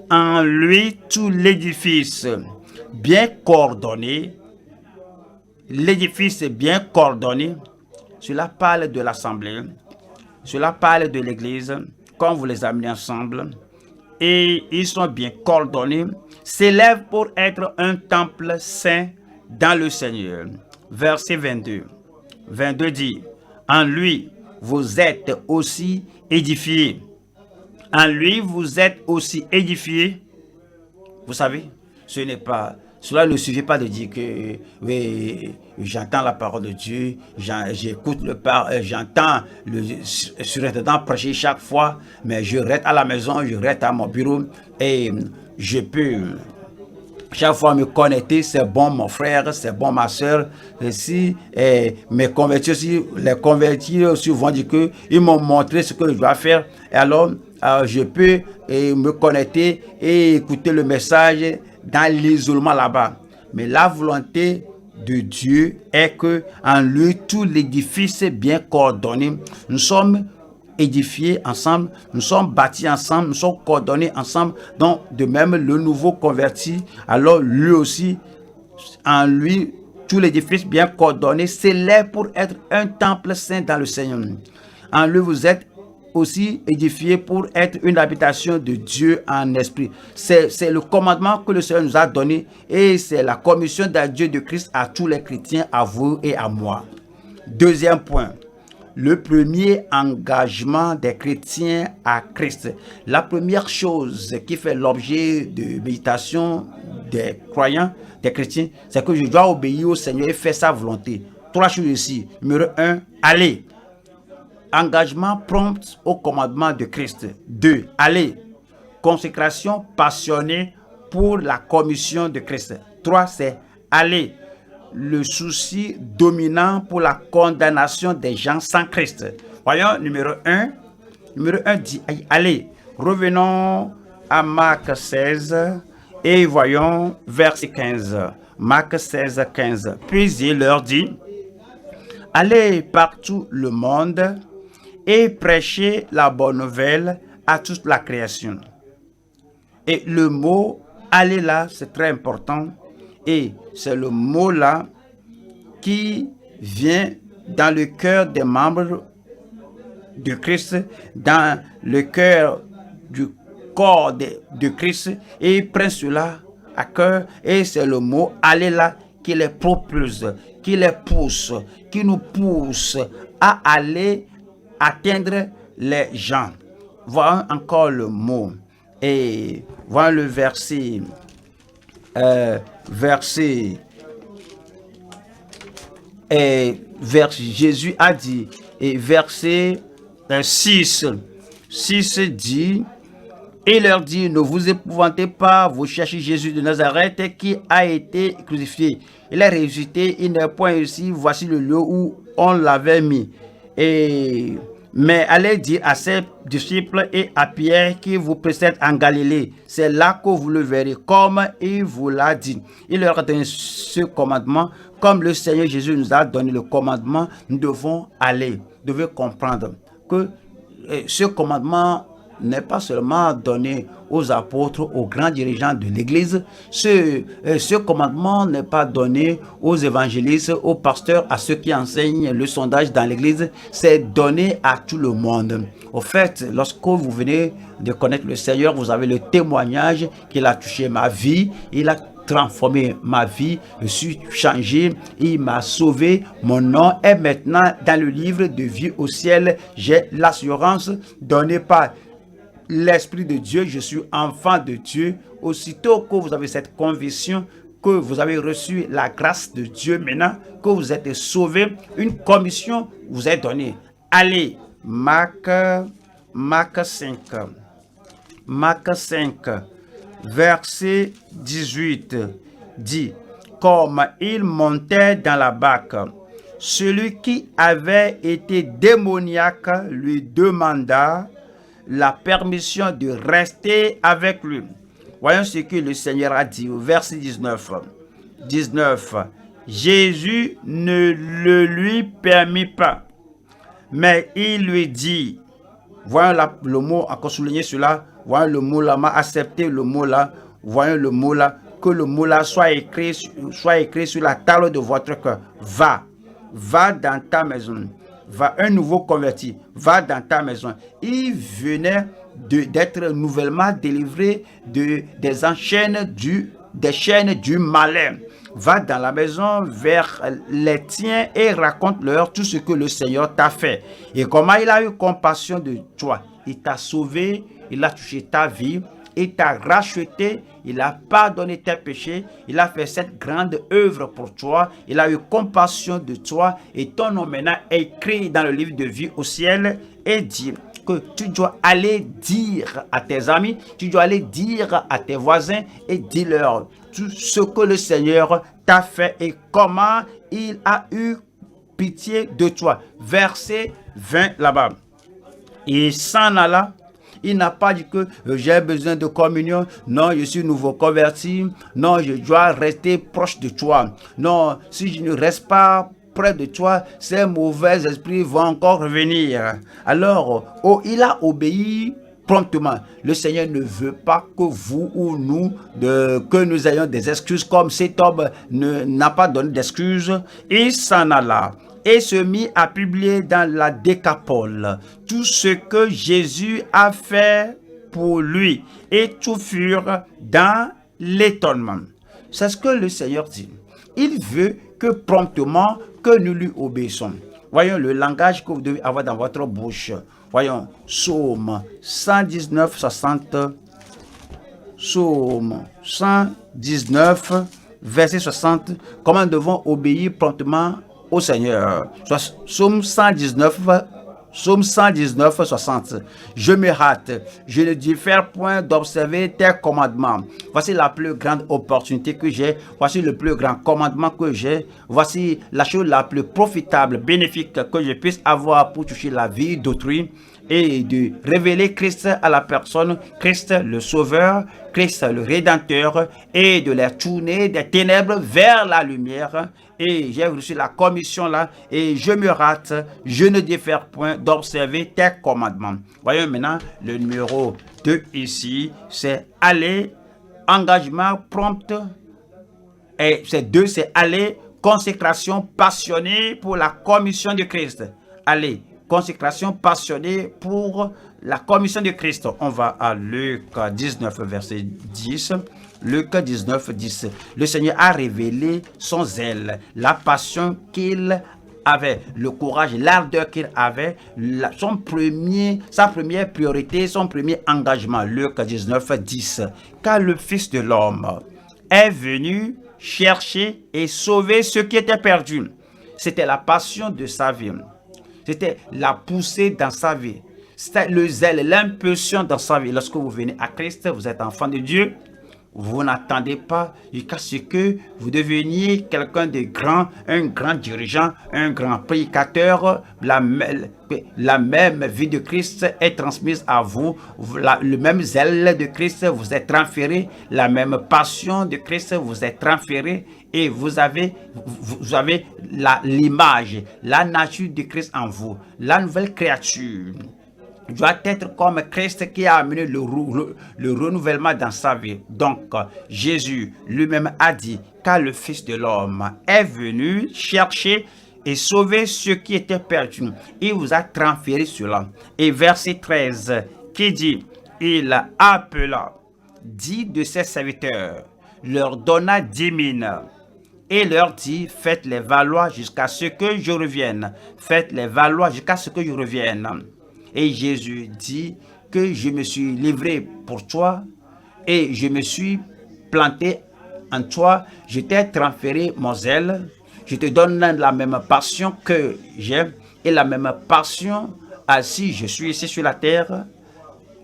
en lui tout l'édifice bien coordonné, l'édifice bien coordonné, cela parle de l'assemblée, cela parle de l'église quand vous les amenez ensemble, et ils sont bien coordonnés, s'élèvent pour être un temple saint dans le Seigneur. Verset 22. 22 dit, en lui, vous êtes aussi édifiés. En lui, vous êtes aussi édifiés. Vous savez, cela ne suffit pas de dire que oui, j'entends la parole de Dieu, j'écoute j'entends le surintendant prêcher chaque fois, mais je reste à la maison, je reste à mon bureau et je peux chaque fois me connecter. C'est bon mon frère, c'est bon ma soeur. Si mes convertis aussi, les convertis aussi vont dire que ils m'ont montré ce que je dois faire. Et alors je peux me connecter et écouter le message dans l'isolement là-bas. Mais la volonté de Dieu est que en lui tout l'édifice est bien coordonné. Nous sommes édifiés ensemble, nous sommes bâtis ensemble, nous sommes coordonnés ensemble. Donc de même le nouveau converti, alors lui aussi, en lui tout l'édifice bien coordonné s'élève pour être un temple saint dans le Seigneur. En lui vous êtes aussi édifié pour être une habitation de Dieu en esprit. C'est le commandement que le Seigneur nous a donné et c'est la commission d'adieu de Christ à tous les chrétiens, à vous et à moi. Deuxième point, le premier engagement des chrétiens à Christ. La première chose qui fait l'objet de méditation des croyants, des chrétiens, c'est que je dois obéir au Seigneur et faire sa volonté. Trois choses ici. Numéro 1, allez. Engagement prompt au commandement de Christ. 2. Allez. Consécration passionnée pour la commission de Christ. 3. C'est aller. Le souci dominant pour la condamnation des gens sans Christ. Voyons, numéro 1. Numéro 1 dit allez. Revenons à Marc 16 et voyons verset 15. Marc 16, 15. Puis il leur dit, allez partout le monde et prêcher la bonne nouvelle à toute la création. Et le mot « aller » là, c'est très important. Et c'est le mot là qui vient dans le cœur des membres de Christ, dans le cœur du corps de Christ. Et ils prennent cela à cœur. Et c'est le mot « aller » là qui les propulse, qui les pousse, qui nous pousse à aller atteindre les gens. Voyons encore le mot et voyons le verset Jésus a dit et verset 6 dit, et leur dit, ne vous épouvantez pas, vous cherchez Jésus de Nazareth qui a été crucifié. Il est ressuscité, il n'est point ici, voici le lieu où on l'avait mis. Mais allez dire à ses disciples et à Pierre qui vous précède en Galilée. C'est là que vous le verrez, comme il vous l'a dit. Il leur a donné ce commandement. Comme le Seigneur Jésus nous a donné le commandement, nous devons aller. Vous devez comprendre que ce commandement n'est pas seulement donné aux apôtres, aux grands dirigeants de l'Église. Ce commandement n'est pas donné aux évangélistes, aux pasteurs, à ceux qui enseignent le sondage dans l'Église. C'est donné à tout le monde. Au fait, lorsque vous venez de connaître le Seigneur, vous avez le témoignage qu'il a touché ma vie. Il a transformé ma vie, je suis changé, il m'a sauvé, mon nom est maintenant dans le livre de vie au ciel. J'ai l'assurance donnée par l'Esprit de Dieu, je suis enfant de Dieu. Aussitôt que vous avez cette conviction, que vous avez reçu la grâce de Dieu, maintenant que vous êtes sauvé, une commission vous est donnée. Allez, Marc 5, verset 18 dit, comme il montait dans la barque, celui qui avait été démoniaque lui demanda la permission de rester avec lui. Voyons ce que le Seigneur a dit au verset 19. Jésus ne le lui permit pas, mais il lui dit, voyons le mot, encore souligner cela, voyons le mot là, m'a accepté le mot là, voyons le mot là, que le mot là soit écrit sur la table de votre cœur. Va dans ta maison, va, un nouveau converti, va dans ta maison. Il venait d'être nouvellement délivré des chaînes du malin. Va dans la maison vers les tiens et raconte-leur tout ce que le Seigneur t'a fait. Et comment il a eu compassion de toi. Il t'a sauvé, il a touché ta vie, il t'a racheté, il a pardonné tes péchés, il a fait cette grande œuvre pour toi, il a eu compassion de toi et ton nom maintenant est écrit dans le livre de vie au ciel et dit que tu dois aller dire à tes amis, tu dois aller dire à tes voisins et dis-leur tout ce que le Seigneur t'a fait et comment il a eu pitié de toi. Verset 20 là-bas. Il s'en alla. Il n'a pas dit que j'ai besoin de communion. Non, je suis nouveau converti. Non, je dois rester proche de toi. Non, si je ne reste pas près de toi, ces mauvais esprits vont encore revenir. Alors, il a obéi promptement. Le Seigneur ne veut pas que vous ou nous, que nous ayons des excuses comme cet homme n'a pas donné d'excuses. Il s'en alla et se mit à publier dans la Décapole tout ce que Jésus a fait pour lui. Et tous furent dans l'étonnement. C'est ce que le Seigneur dit. Il veut que promptement que nous lui obéissons. Voyons le langage que vous devez avoir dans votre bouche. Voyons, Psaume 119, 60. Psaume 119, verset 60. Comment nous devons obéir promptement au Seigneur. Psaume 119, 60. Je me hâte, je ne diffère point d'observer tes commandements. Voici la plus grande opportunité que j'ai. Voici le plus grand commandement que j'ai. Voici la chose la plus profitable, bénéfique que je puisse avoir pour toucher la vie d'autrui et de révéler Christ à la personne, Christ le Sauveur, Christ le Rédempteur, et de les tourner des ténèbres vers la lumière. Et j'ai reçu la commission là, et je me hâte, je ne diffère point d'observer tes commandements. Voyons maintenant le numéro 2 ici, c'est aller, engagement prompt, et c'est 2, c'est aller, consécration passionnée pour la commission de Christ. Allez, consécration passionnée pour la commission de Christ. On va à Luc 19, verset 10. Luc 19, 10. Le Seigneur a révélé son zèle, la passion qu'il avait, le courage, l'ardeur qu'il avait, sa première priorité, son premier engagement. Luc 19, 10. Car le Fils de l'homme est venu chercher et sauver ceux qui étaient perdus. C'était la passion de sa vie. C'était la poussée dans sa vie. C'était le zèle, l'impulsion dans sa vie. Lorsque vous venez à Christ, vous êtes enfant de Dieu. Vous n'attendez pas jusqu'à ce que vous deveniez quelqu'un de grand, un grand dirigeant, un grand prédicateur. La même vie de Christ est transmise à vous. Le même zèle de Christ vous est transféré. La même passion de Christ vous est transférée. Et vous avez l'image, la nature de Christ en vous. La nouvelle créature doit être comme Christ qui a amené le renouvellement dans sa vie. Donc, Jésus lui-même a dit, car le Fils de l'homme est venu chercher et sauver ceux qui étaient perdus. Il vous a transféré cela. Et verset 13 qui dit, il appela 10 de ses serviteurs, leur donna 10 000 et leur dit, faites-les valoir jusqu'à ce que je revienne. Faites-les valoir jusqu'à ce que je revienne. Et Jésus dit que je me suis livré pour toi et je me suis planté en toi. Je t'ai transféré mon zèle. Je te donne la même passion que j'ai et la même passion si je suis ici sur la terre.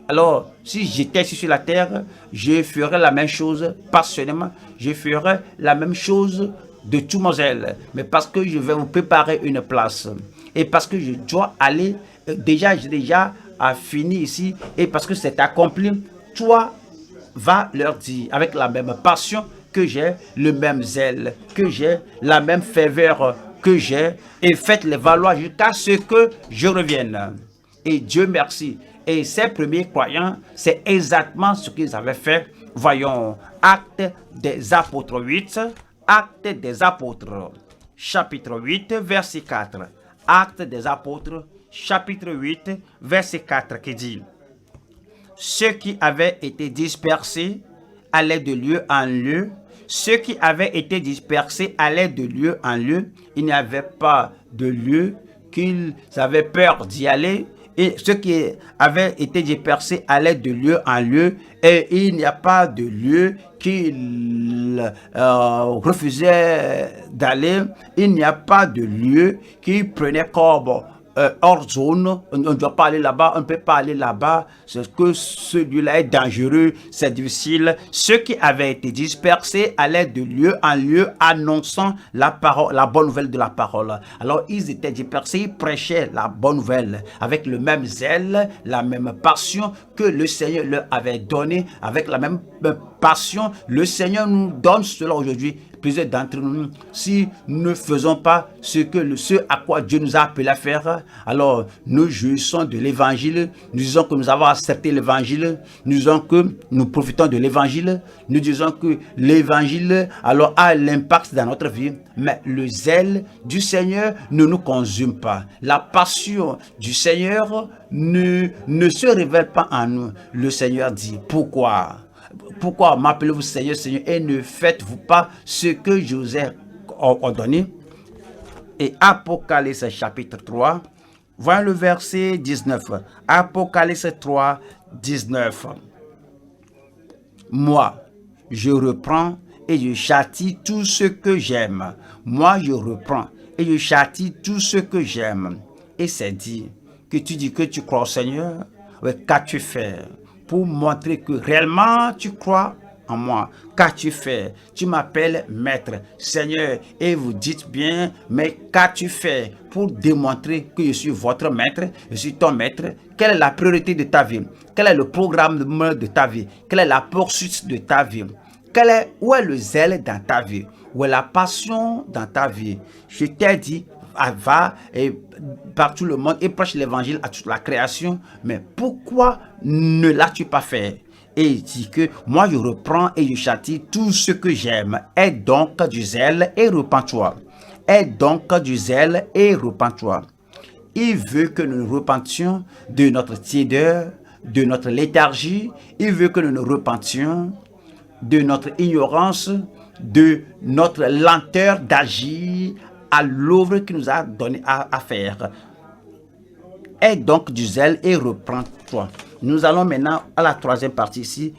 Alors, si j'étais ici sur la terre, je ferais la même chose passionnément. Je ferais la même chose de tout mon zèle. Mais parce que je vais vous préparer une place et parce que je dois aller, j'ai déjà fini ici et parce que c'est accompli, toi, va leur dire avec la même passion que j'ai, le même zèle que j'ai, la même ferveur que j'ai, et faites-les valoir jusqu'à ce que je revienne. Et Dieu merci. Et ces premiers croyants, c'est exactement ce qu'ils avaient fait. Voyons, Actes des Apôtres 8, Actes des Apôtres, chapitre 8, verset 4. Actes des Apôtres, chapitre 8, verset 4, qui dit: ceux qui avaient été dispersés allaient de lieu en lieu. Ceux qui avaient été dispersés allaient de lieu en lieu. Il n'y avait pas de lieu qu'ils avaient peur d'y aller. Et ceux qui avaient été dispersés allaient de lieu en lieu. Et il n'y a pas de lieu qu'ils refusaient d'aller. Il n'y a pas de lieu qu'ils prenaient comme hors zone. On ne doit pas aller là-bas, on ne peut pas aller là-bas, c'est que celui-là est dangereux, c'est difficile. Ceux qui avaient été dispersés allaient de lieu en lieu annonçant la parole, la bonne nouvelle de la parole. Alors ils étaient dispersés, ils prêchaient la bonne nouvelle avec le même zèle, la même passion que le Seigneur leur avait donné, avec la même passion. Le Seigneur nous donne cela aujourd'hui. Plusieurs d'entre nous, si nous ne faisons pas ce à quoi Dieu nous a appelé à faire, alors nous jouissons de l'évangile, nous disons que nous avons accepté l'évangile, nous disons que nous profitons de l'évangile, nous disons que l'évangile alors a l'impact dans notre vie, mais le zèle du Seigneur ne nous consume pas. La passion du Seigneur ne se révèle pas en nous. Le Seigneur dit: pourquoi m'appelez-vous Seigneur, Seigneur, et ne faites-vous pas ce que je vous ai ordonné? Et Apocalypse chapitre 3, voyons le verset 19. Apocalypse 3, 19. Moi, je reprends et je châtie tout ce que j'aime. Moi, je reprends et je châtie tout ce que j'aime. Et c'est dit que tu dis que tu crois au Seigneur. Oui, qu'as-tu fait pour montrer que réellement tu crois en moi? Qu'as-tu fait? Tu m'appelles maître, Seigneur, et vous dites bien, mais qu'as-tu fait pour démontrer que je suis votre maître, je suis ton maître? Quelle est la priorité de ta vie? Quel est le programme de ta vie? Quelle est la poursuite de ta vie? Où est le zèle dans ta vie? Où est la passion dans ta vie? Je t'ai dit, va et par tout le monde et prêche l'évangile à toute la création, mais pourquoi ne l'as-tu pas fait? Et il dit que moi je reprends et je châtie tout ce que j'aime. Aie donc du zèle et repens-toi. Aie donc du zèle et repens-toi. Il veut que nous nous repentions de notre tiédeur, de notre léthargie. Il veut que nous nous repentions de notre ignorance, de notre lenteur d'agir à l'œuvre qu'il nous a donné à faire. Aie donc du zèle et reprends-toi. Nous allons maintenant à la troisième partie ici.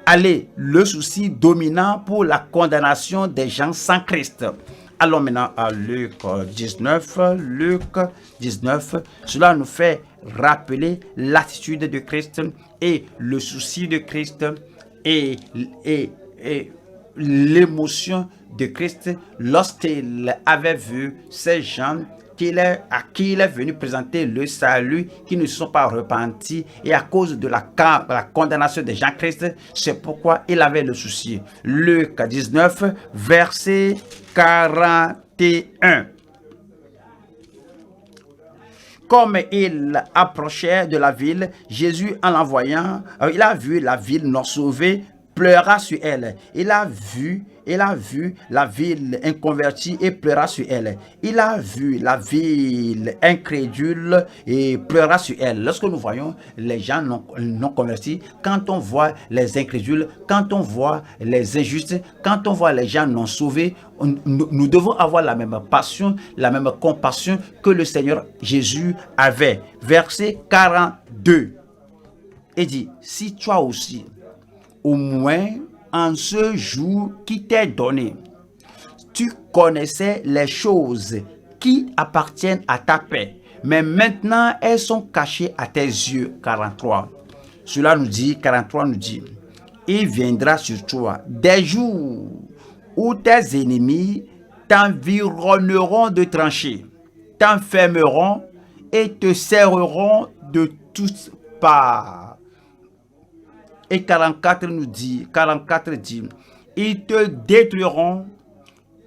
Allez, le souci dominant pour la condamnation des gens sans Christ. Allons maintenant à Luc 19. Luc 19, cela nous fait rappeler l'attitude de Christ et le souci de Christ et l'émotion de Christ lorsqu'il avait vu ces gens à qui il est venu présenter le salut, qui ne se sont pas repentis, et à cause de la condamnation des gens Christ, c'est pourquoi il avait le souci. Luc 19, verset 41. Comme il approchait de la ville, Jésus, en la voyant, il a vu la ville non sauvée, pleura sur elle. Il a vu la ville inconvertie et pleura sur elle. Il a vu la ville incrédule et pleura sur elle. Lorsque nous voyons les gens non convertis, quand on voit les incrédules, quand on voit les injustes, quand on voit les gens non sauvés, nous devons avoir la même passion, la même compassion que le Seigneur Jésus avait. Verset 42. Il dit: si toi aussi, au moins en ce jour qui t'est donné, tu connaissais les choses qui appartiennent à ta paix, mais maintenant elles sont cachées à tes yeux. 43. Cela nous dit, 43 nous dit: il viendra sur toi des jours où tes ennemis t'environneront de tranchées, t'enfermeront et te serreront de toutes parts. Et 44 dit, ils te détruiront,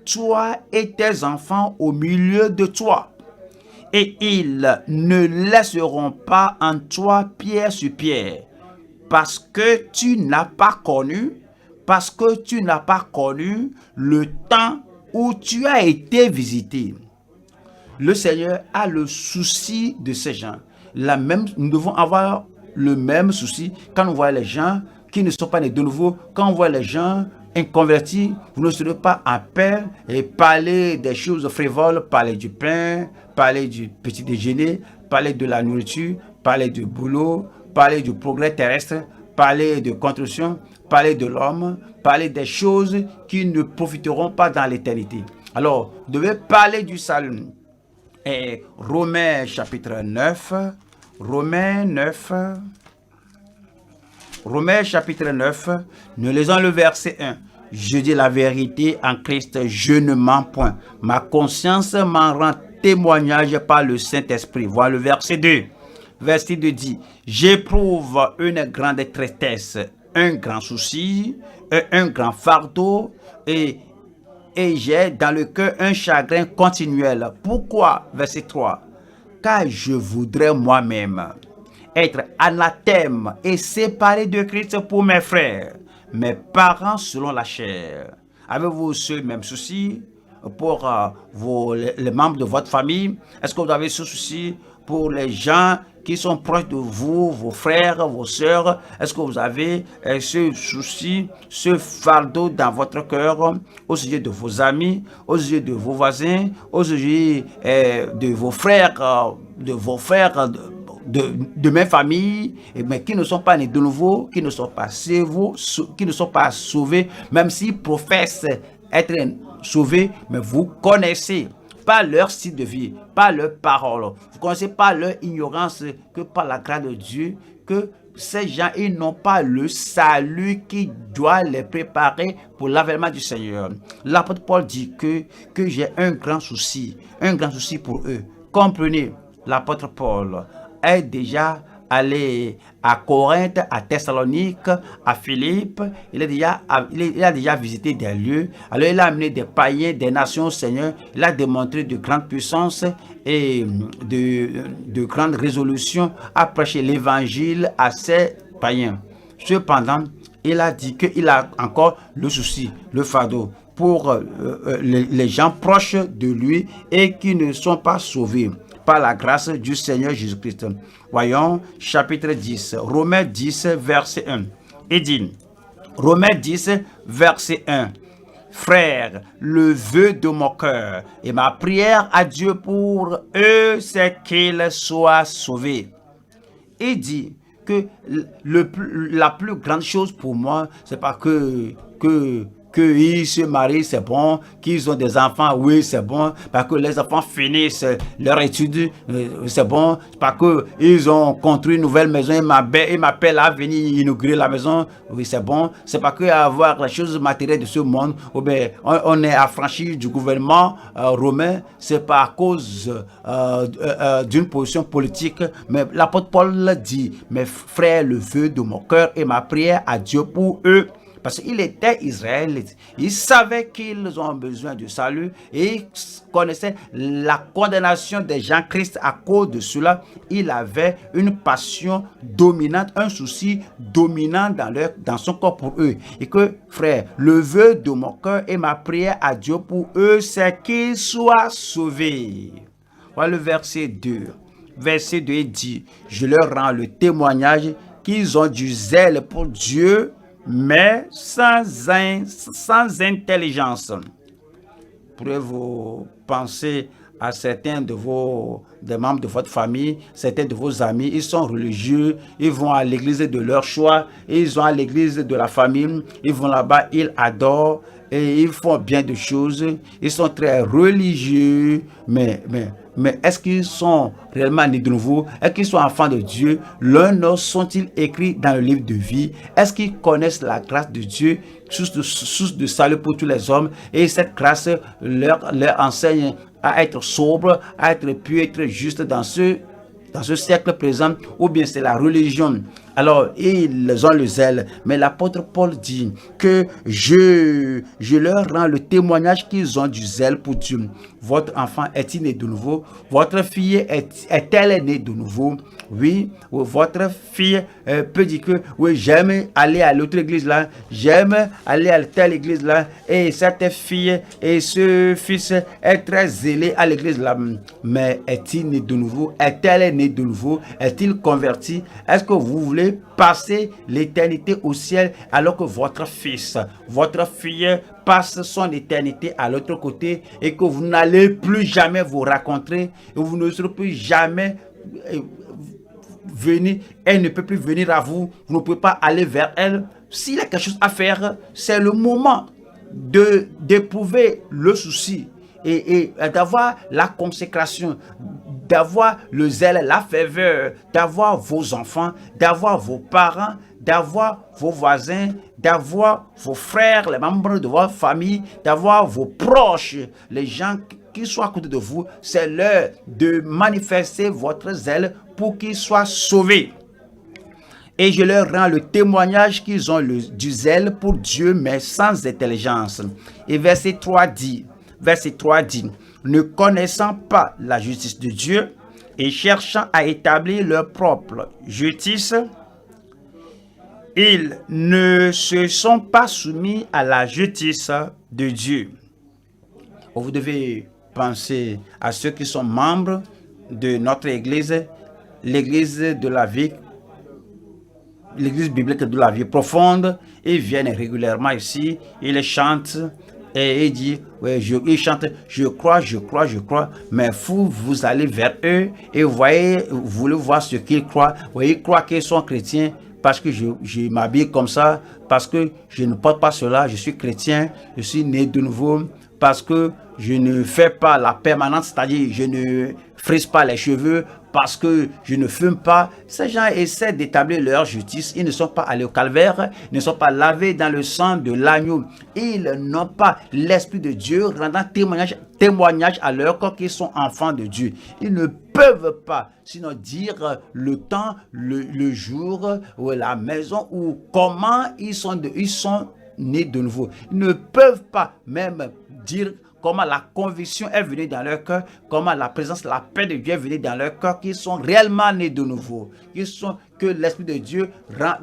toi et tes enfants au milieu de toi. Et ils ne laisseront pas en toi pierre sur pierre, parce que tu n'as pas connu le temps où tu as été visité. Le Seigneur a le souci de ces gens. Nous devons avoir le même souci quand on voit les gens qui ne sont pas nés de nouveau, quand on voit les gens inconvertis. Vous ne serez pas en paix et parler des choses frivoles, parler du pain, parler du petit déjeuner, parler de la nourriture, parler du boulot, parler du progrès terrestre, parler de construction, parler de l'homme, parler des choses qui ne profiteront pas dans l'éternité. Alors, vous devez parler du salut. Et Romains chapitre 9, Romains chapitre 9, nous lisons le verset 1. Je dis la vérité en Christ, je ne mens point. Ma conscience m'en rend témoignage par le Saint-Esprit. Voilà le verset 2. Verset 2 dit, j'éprouve une grande tristesse, un grand souci, un grand fardeau, et j'ai dans le cœur un chagrin continuel. Pourquoi? Verset 3. Car je voudrais moi-même être anathème et séparé de Christ pour mes frères, mes parents selon la chair. Avez-vous ce même souci pour les membres de votre famille? Est-ce que vous avez ce souci pour les gens qui sont proches de vous, vos frères, vos sœurs? Est-ce que vous avez ce souci, ce fardeau dans votre cœur au sujet de vos amis, au sujet de vos voisins, au sujet de vos frères, de mes familles, mais qui ne sont pas nés de nouveau, qui ne sont pas sauvés, même s'ils professent être sauvés, mais vous connaissez pas leur style de vie, pas leur parole. Vous connaissez pas leur ignorance, que par la grâce de Dieu, que ces gens, ils n'ont pas le salut qui doit les préparer pour l'avènement du Seigneur. L'apôtre Paul dit que j'ai un grand souci pour eux. Comprenez, l'apôtre Paul est déjà allé à Corinthe, à Thessalonique, à Philippe. Il a déjà visité des lieux. Alors il a amené des païens, des nations au Seigneur. Il a démontré de grandes puissances et de grandes résolutions à prêcher l'évangile à ces païens. Cependant, il a dit qu'il a encore le souci, le fardeau pour les gens proches de lui et qui ne sont pas sauvés par la grâce du Seigneur Jésus-Christ. Voyons chapitre 10, Romains 10, verset 1. Il dit, Romains 10, verset 1. Frères, le vœu de mon cœur et ma prière à Dieu pour eux, c'est qu'ils soient sauvés. Il dit que la plus grande chose pour moi, c'est pas qu'ils se marient, c'est bon, qu'ils ont des enfants, oui, c'est bon, parce que les enfants finissent leur étude, c'est bon, parce qu'ils ont construit une nouvelle maison, ils m'appellent à venir inaugurer la maison, oui, c'est bon, c'est parce qu'avoir les choses matérielles de ce monde, ou bien on est affranchi du gouvernement romain, c'est pas à cause d'une position politique, mais l'apôtre Paul dit, mes frères, le vœu de mon cœur et ma prière à Dieu pour eux, parce qu'il était israélite. Il savait qu'ils ont besoin du salut et il connaissait la condamnation des gens Christ. À cause de cela, il avait une passion dominante, un souci dominant dans son corps pour eux. Et que, frère, le vœu de mon cœur et ma prière à Dieu pour eux, c'est qu'ils soient sauvés. Voilà le verset 2. Verset 2 dit, je leur rends le témoignage qu'ils ont du zèle pour Dieu, mais sans intelligence. Pourrez-vous penser à certains des membres de votre famille, certains de vos amis, ils sont religieux, ils vont à l'église de leur choix, ils vont à l'église de la famille, ils vont là-bas, ils adorent et ils font bien de choses, ils sont très religieux, mais est-ce qu'ils sont réellement nés de nouveau? Est-ce qu'ils sont enfants de Dieu? Leurs noms sont-ils écrits dans le livre de vie? Est-ce qu'ils connaissent la grâce de Dieu, source de salut pour tous les hommes? Et cette grâce leur enseigne à être sobre, à être pieux, être juste dans ce siècle présent, ou bien c'est la religion Alors, ils ont le zèle. Mais l'apôtre Paul dit que je leur rends le témoignage qu'ils ont du zèle pour Dieu. Votre enfant est-il né de nouveau? Votre fille est-elle née de nouveau? Oui, votre fille peut dire que oui, j'aime aller à l'autre église là, j'aime aller à telle église là, et cette fille et ce fils est très zélé à l'église là. Mais est-il né de nouveau? Est-elle née de nouveau? Est-il converti? Est-ce que vous voulez passer l'éternité au ciel alors que votre fils, votre fille passe son éternité à l'autre côté et que vous n'allez plus jamais vous rencontrer et vous ne serez plus jamais venir, elle ne peut plus venir à vous, vous ne pouvez pas aller vers elle. S'il y a quelque chose à faire, c'est le moment d'éprouver le souci et d'avoir la consécration, d'avoir le zèle, la ferveur, d'avoir vos enfants, d'avoir vos parents, d'avoir vos voisins, d'avoir vos frères, les membres de votre famille, d'avoir vos proches, les gens qui sont à côté de vous. C'est l'heure de manifester votre zèle pour qu'ils soient sauvés. Et je leur rends le témoignage qu'ils ont du zèle pour Dieu, mais sans intelligence. Et verset 3 dit, ne connaissant pas la justice de Dieu et cherchant à établir leur propre justice, ils ne se sont pas soumis à la justice de Dieu. Vous devez penser à ceux qui sont membres de notre église, l'église de la vie, l'église biblique de la vie profonde. Ils viennent régulièrement ici, ils chantent et ils disent, ouais, ils chantent, je crois, mais vous allez vers eux et vous voulez voir ce qu'ils croient. Ouais, ils croient qu'ils sont chrétiens parce que je m'habille comme ça, parce que je ne porte pas cela, je suis chrétien, je suis né de nouveau, parce que je ne fais pas la permanence, c'est-à-dire je ne frise pas les cheveux, parce que je ne fume pas. Ces gens essaient d'établir leur justice. Ils ne sont pas allés au calvaire, ils ne sont pas lavés dans le sang de l'agneau. Ils n'ont pas l'Esprit de Dieu rendant témoignage à leur corps qu'ils sont enfants de Dieu. Ils ne peuvent pas sinon dire le temps, le jour, ou la maison, ou comment ils sont nés de nouveau. Ils ne peuvent pas même dire comment la conviction est venue dans leur cœur, comment la présence, la paix de Dieu est venue dans leur cœur, qu'ils sont réellement nés de nouveau, que l'Esprit de Dieu rend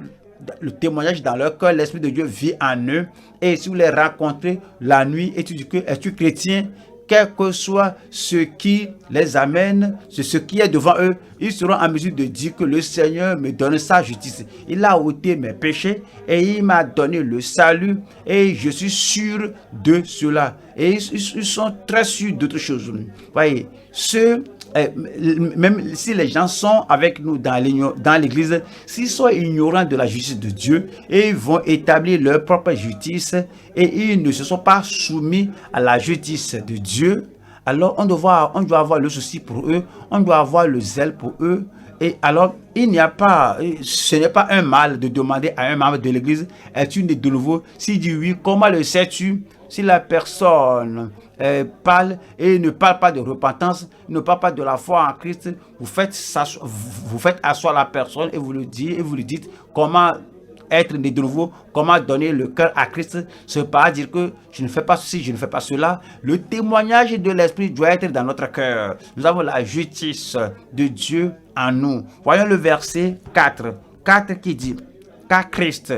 le témoignage dans leur cœur, l'Esprit de Dieu vit en eux. Et si vous les rencontrez la nuit et tu dis que es-tu chrétien, quel que soit ce qui les amène, ce qui est devant eux, ils seront en mesure de dire que le Seigneur me donne sa justice. Il a ôté mes péchés et il m'a donné le salut et je suis sûr de cela. Et ils sont très sûrs d'autres choses. Voyez, même si les gens sont avec nous dans l'église, s'ils sont ignorants de la justice de Dieu, et ils vont établir leur propre justice et ils ne se sont pas soumis à la justice de Dieu, alors on doit avoir le souci pour eux, on doit avoir le zèle pour eux. Et alors, ce n'est pas un mal de demander à un membre de l'église, es-tu né de nouveau? S'il dit oui, comment le sais-tu? Si la personne parle et ne parle pas de repentance, ne parle pas de la foi en Christ, vous faites asseoir la personne et vous lui dites comment être né de nouveau, comment donner le cœur à Christ. Ce n'est pas dire que je ne fais pas ceci, je ne fais pas cela. Le témoignage de l'Esprit doit être dans notre cœur. Nous avons la justice de Dieu en nous. Voyons le verset 4 qui dit, car Christ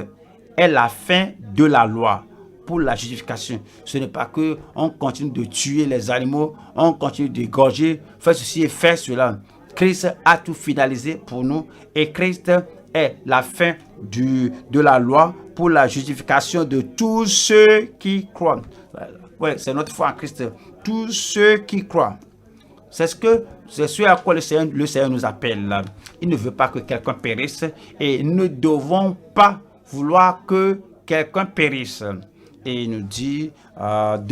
est la fin de la loi pour la justification. Ce n'est pas que on continue de tuer les animaux, on continue d'égorger, faire ceci et faire cela. Christ a tout finalisé pour nous et Christ est la fin de la loi pour la justification de tous ceux qui croient. Ouais, c'est notre foi en Christ. Tous ceux qui croient. C'est ce à quoi le Seigneur nous appelle. Il ne veut pas que quelqu'un périsse et nous ne devons pas vouloir que quelqu'un périsse. Et il nous dit, 2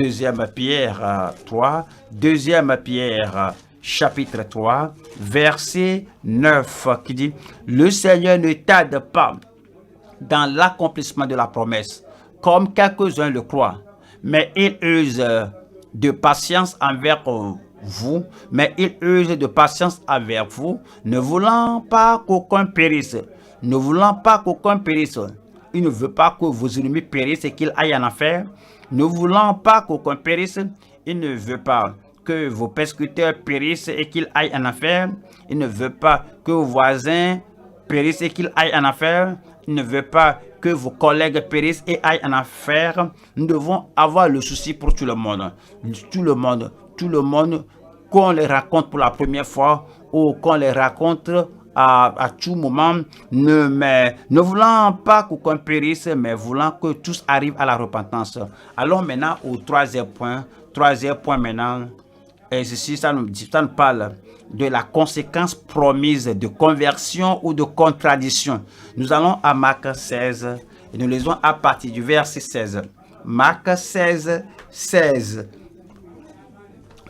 Pierre 3, 2 Pierre chapitre 3, verset 9, qui dit, le Seigneur ne tarde pas dans l'accomplissement de la promesse, comme quelques-uns le croient, mais il use de patience envers vous, ne voulant pas qu'aucun périsse, ne voulant pas qu'aucun périsse. Il ne veut pas que vos ennemis périssent et qu'ils aillent en enfer. Ne voulant pas qu'aucun périsse, il ne veut pas que vos persécuteurs périssent et qu'ils aillent en enfer. Il ne veut pas que vos voisins périssent et qu'ils aillent en enfer. Il ne veut pas que vos collègues périssent et aillent en enfer. Nous devons avoir le souci pour tout le monde. Tout le monde, qu'on les raconte pour la première fois ou qu'on les raconte à tout moment, ne voulant pas qu'aucun périsse, mais voulant que tous arrivent à la repentance. Allons maintenant au troisième point. Troisième point maintenant, et ceci, ça nous parle de la conséquence promise de conversion ou de contradiction. Nous allons à Marc 16 et nous lisons à partir du verset 16. Marc 16, 16.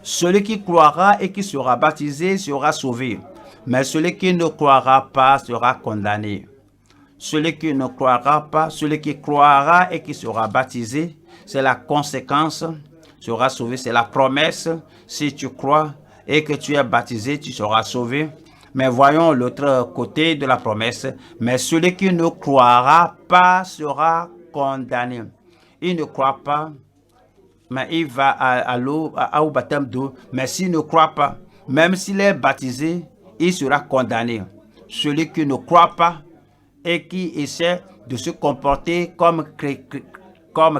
Celui qui croira et qui sera baptisé sera sauvé, mais celui qui ne croira pas sera condamné. Celui qui ne croira pas, celui qui croira et qui sera baptisé, c'est la conséquence, sera sauvé, c'est la promesse. Si tu crois et que tu es baptisé, tu seras sauvé. Mais voyons l'autre côté de la promesse. Mais celui qui ne croira pas sera condamné. Il ne croit pas, mais il va au baptême d'eau. Mais s'il ne croit pas, même s'il est baptisé, il sera condamné. Celui qui ne croit pas et qui essaie de se comporter comme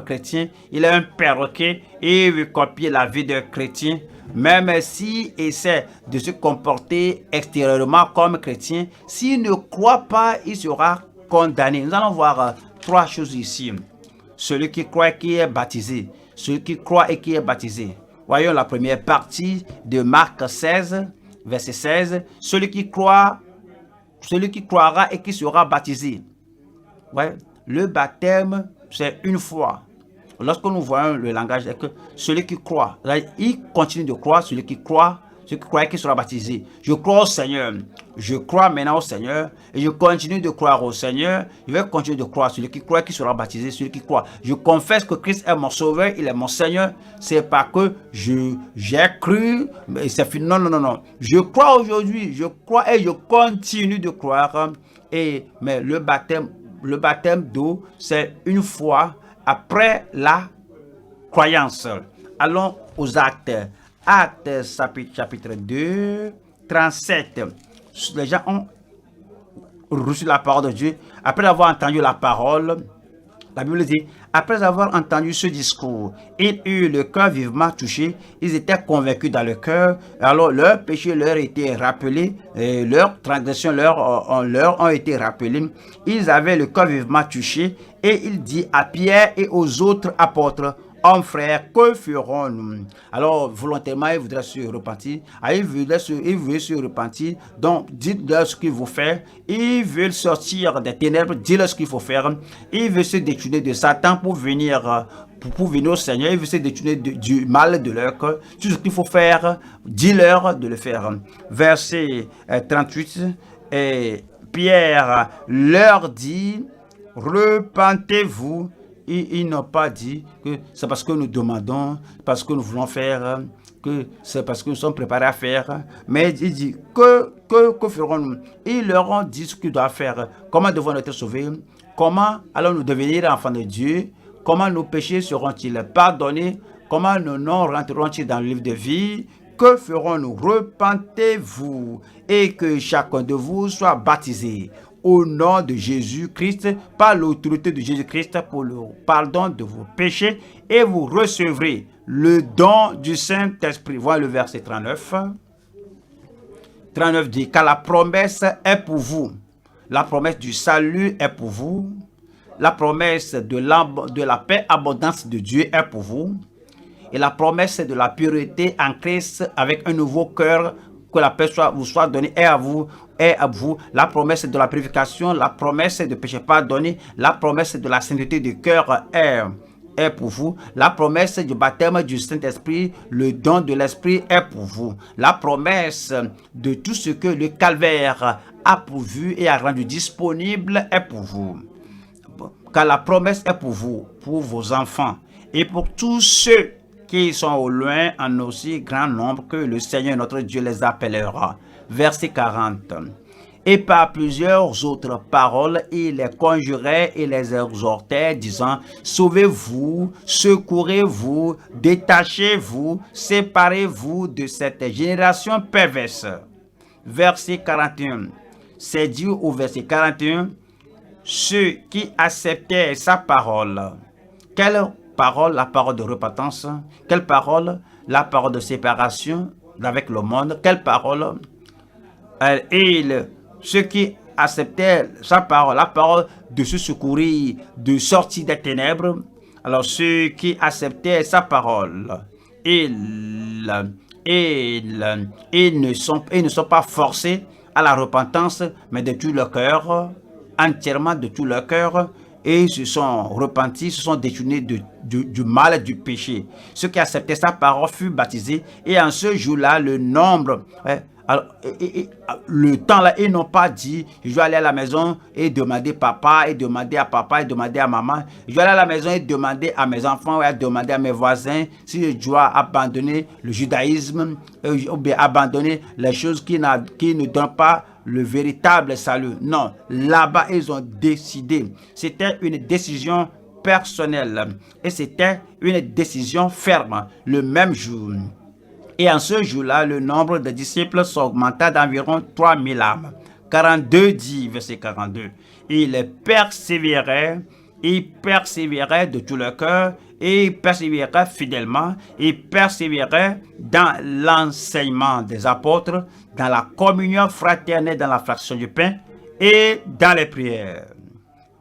chrétien, il est un perroquet et il veut copier la vie d'un chrétien. Même s'il essaie de se comporter extérieurement comme chrétien, s'il ne croit pas, il sera condamné. Nous allons voir trois choses ici. Celui qui croit et qui est baptisé. Celui qui croit et qui est baptisé. Voyons la première partie de Marc 16, verset 16. Celui qui croira et qui sera baptisé. Ouais. Le baptême, c'est une fois. Lorsque nous voyons le langage, c'est que celui qui croit, là, il continue de croire, celui qui croit et qui sera baptisé. Je crois au Seigneur. Je crois maintenant au Seigneur et je continue de croire au Seigneur. Je vais continuer de croire. Celui qui croit et qui sera baptisé, celui qui croit. Je confesse que Christ est mon sauveur, il est mon Seigneur. C'est pas que j'ai cru, mais c'est fini. Non, non, non, non. Je crois aujourd'hui, je crois et je continue de croire. Mais le baptême d'eau, c'est une fois après la croyance. Allons aux actes. Actes chapitre 2, 37. Les gens ont reçu la parole de Dieu. Après avoir entendu la parole, la Bible dit, après avoir entendu ce discours, ils eurent le cœur vivement touché. Ils étaient convaincus dans le cœur. Alors leurs péchés leur étaient rappelés, et leurs transgressions leur ont été rappelées. Ils avaient le cœur vivement touché. Et il dit à Pierre et aux autres apôtres, hommes frères, que ferons-nous? Alors, volontairement, ils voudraient se repentir. Ils veulent se repentir. Donc, dites-leur ce qu'il faut faire. Ils veulent sortir des ténèbres. Dites-leur ce qu'il faut faire. Ils veulent se détourner de Satan pour venir au Seigneur. Ils veulent se détourner du mal de leur cœur. Tout ce qu'il faut faire, dis-leur de le faire. Verset 38. Et Pierre leur dit, repentez-vous. Ils n'ont pas dit que c'est parce que nous demandons, parce que nous voulons faire, que c'est parce que nous sommes préparés à faire. Mais il dit, que ferons-nous? Ils leur ont dit ce qu'ils doivent faire. Comment devons-nous être sauvés? Comment allons-nous devenir enfants de Dieu? Comment nos péchés seront-ils pardonnés? Comment nos noms rentreront-ils dans le livre de vie? Que ferons-nous? Repentez-vous et que chacun de vous soit baptisé au nom de Jésus-Christ, par l'autorité de Jésus-Christ, pour le pardon de vos péchés, et vous recevrez le don du Saint-Esprit. Voilà le verset 39. 39 dit, car la promesse est pour vous. La promesse du salut est pour vous. La promesse de la paix, abondance de Dieu est pour vous. Et la promesse de la pureté en Christ avec un nouveau cœur, que la paix vous soit donnée est à vous. La promesse de la purification, la promesse de péché pardonné, la promesse de la sainteté du cœur est pour vous. La promesse du baptême du Saint-Esprit, le don de l'Esprit est pour vous. La promesse de tout ce que le calvaire a pourvu et a rendu disponible est pour vous. Car la promesse est pour vous, pour vos enfants et pour tous ceux qui sont au loin en aussi grand nombre que le Seigneur notre Dieu les appellera. Verset 40. Et par plusieurs autres paroles, il les conjurait et les exhortait, disant, sauvez-vous, secourez-vous, détachez-vous, séparez-vous de cette génération perverse. Verset 41. C'est dit au verset 41, ceux qui acceptaient sa parole. Quelle parole? La parole de repentance. Quelle parole? La parole de séparation avec le monde. Quelle parole? Ceux qui acceptaient sa parole, la parole de se secourir, de sortir des ténèbres. Alors ceux qui acceptaient sa parole, ils ne sont pas forcés à la repentance, mais de tout leur cœur, entièrement de tout leur cœur, et ils se sont repentis, se sont détournés du mal et du péché. Ceux qui acceptaient sa parole furent baptisés, et en ce jour-là, le nombre... Alors, le temps là, ils n'ont pas dit, je vais aller à la maison et demander papa, et demander à papa, et demander à maman. Je vais aller à la maison et demander à mes enfants, et demander à mes voisins si je dois abandonner le judaïsme, ou bien abandonner les choses qui ne donnent pas le véritable salut. Non, là-bas, ils ont décidé. C'était une décision personnelle et c'était une décision ferme le même jour. Et en ce jour-là, le nombre de disciples s'augmenta d'environ 3000 âmes. 42 dit, verset 42. Ils persévéraient de tout leur cœur, et ils persévéraient fidèlement, ils persévéraient dans l'enseignement des apôtres, dans la communion fraternelle, dans la fraction du pain et dans les prières.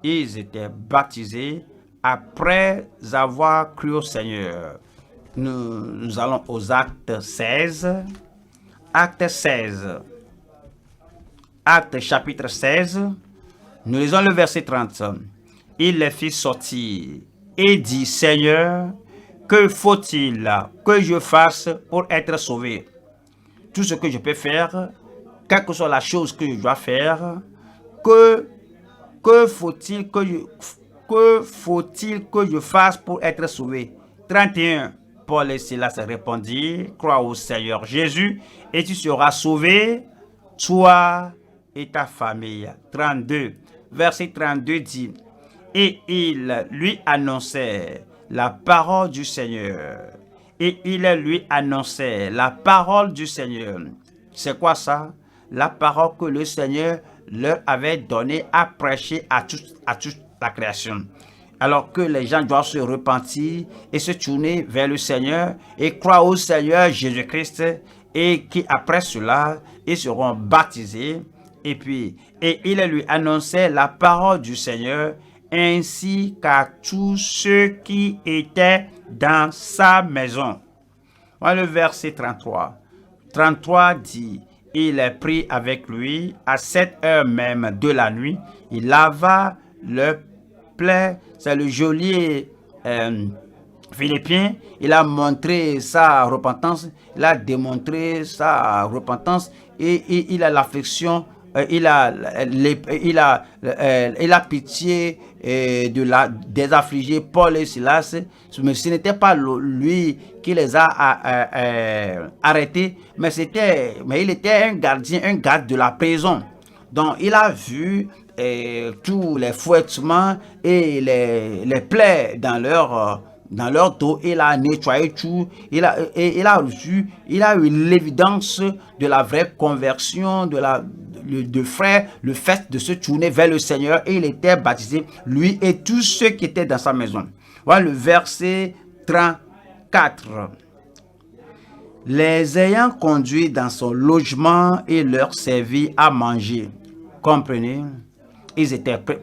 Ils étaient baptisés après avoir cru au Seigneur. Nous allons aux actes 16. Acte 16. Acte chapitre 16. Nous lisons le verset 30. Il les fit sortir et dit, Seigneur, que faut-il que je fasse pour être sauvé? Tout ce que je peux faire, quelle que soit la chose que je dois faire, que faut-il que je fasse pour être sauvé? 31. Paul et Silas répondirent, crois au Seigneur Jésus et tu seras sauvé, toi et ta famille. 32. Verset 32 dit, et il lui annonçait la parole du Seigneur. Et il lui annonçait la parole du Seigneur. C'est quoi ça? La parole que le Seigneur leur avait donnée à prêcher à toute la création. Alors que les gens doivent se repentir et se tourner vers le Seigneur et croire au Seigneur Jésus-Christ, et qui après cela, ils seront baptisés. Et il lui annonçait la parole du Seigneur ainsi qu'à tous ceux qui étaient dans sa maison. Voilà le verset 33. 33 dit, il prit avec lui à 7 heures même de la nuit, il lava le plaie. C'est le geôlier philippien. Il a montré sa repentance, il a démontré sa repentance et il a l'affection, il a pitié des affligés, Paul et Silas. Mais ce n'était pas lui qui les a arrêtés, mais il était un gardien, un garde de la prison. Donc il a vu tous les fouettements et les plaies dans leur dos. Il a nettoyé tout. Il a eu l'évidence de la vraie conversion, le fait de se tourner vers le Seigneur, et il était baptisé, lui et tous ceux qui étaient dans sa maison. Voilà le verset 34. Les ayant conduits dans son logement et leur servit à manger. Comprenez?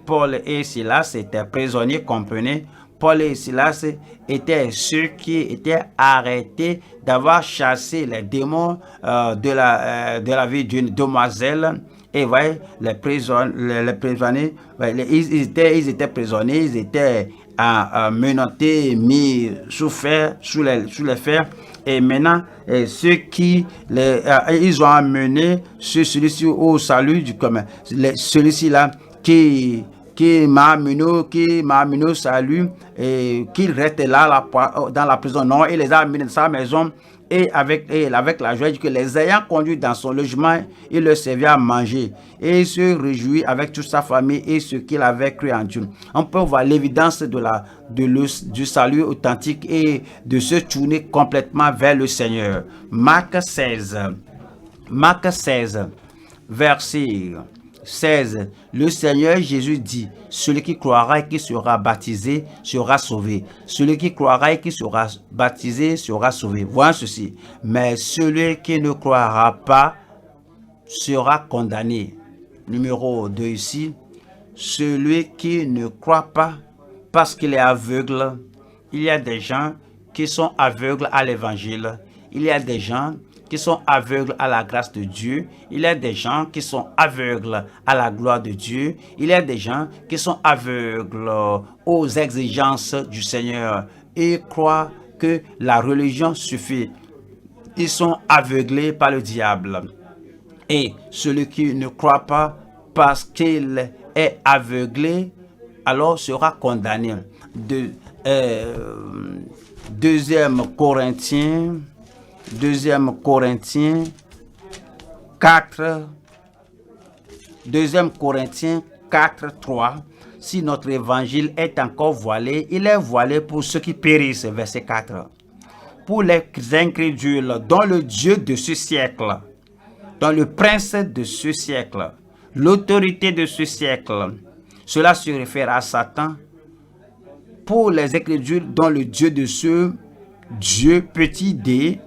Paul et Silas étaient prisonniers, comprenez? Paul et Silas étaient ceux qui étaient arrêtés d'avoir chassé les démons de la vie d'une demoiselle. Et voyez, les prisonniers, ils étaient prisonniers, ils étaient menottés, mis sous les fers. Et maintenant, ceux qui ils ont amené celui-ci au salut du commun. Celui-ci là qui m'a amené au salut, et qu'il reste là dans la prison. Non, il les a amenés dans sa maison et avec la joie, il dit que les ayant conduits dans son logement, il leur servit à manger et il se réjouit avec toute sa famille et ceux qu'il avait cru en Dieu. On peut voir l'évidence du salut authentique et de se tourner complètement vers le Seigneur. Marc 16, verset 16. Le Seigneur Jésus dit: celui qui croira et qui sera baptisé sera sauvé. Celui qui croira et qui sera baptisé sera sauvé. Voyons ceci. Mais celui qui ne croira pas sera condamné. Numéro 2 ici. Celui qui ne croit pas parce qu'il est aveugle. Il y a des gens qui sont aveugles à l'évangile. Il y a des gens qui sont aveugles à la grâce de Dieu. Il y a des gens qui sont aveugles à la gloire de Dieu. Il y a des gens qui sont aveugles aux exigences du Seigneur et croient que la religion suffit. Ils sont aveuglés par le diable. Et celui qui ne croit pas parce qu'il est aveuglé, alors sera condamné. Deuxième Corinthiens 4, 3. Si notre évangile est encore voilé, il est voilé pour ceux qui périssent. Verset 4. Pour les incrédules, dont le Dieu de ce siècle, dont le prince de ce siècle, l'autorité de ce siècle, cela se réfère à Satan. Pour les incrédules, dont le Dieu de ce Dieu, petit d,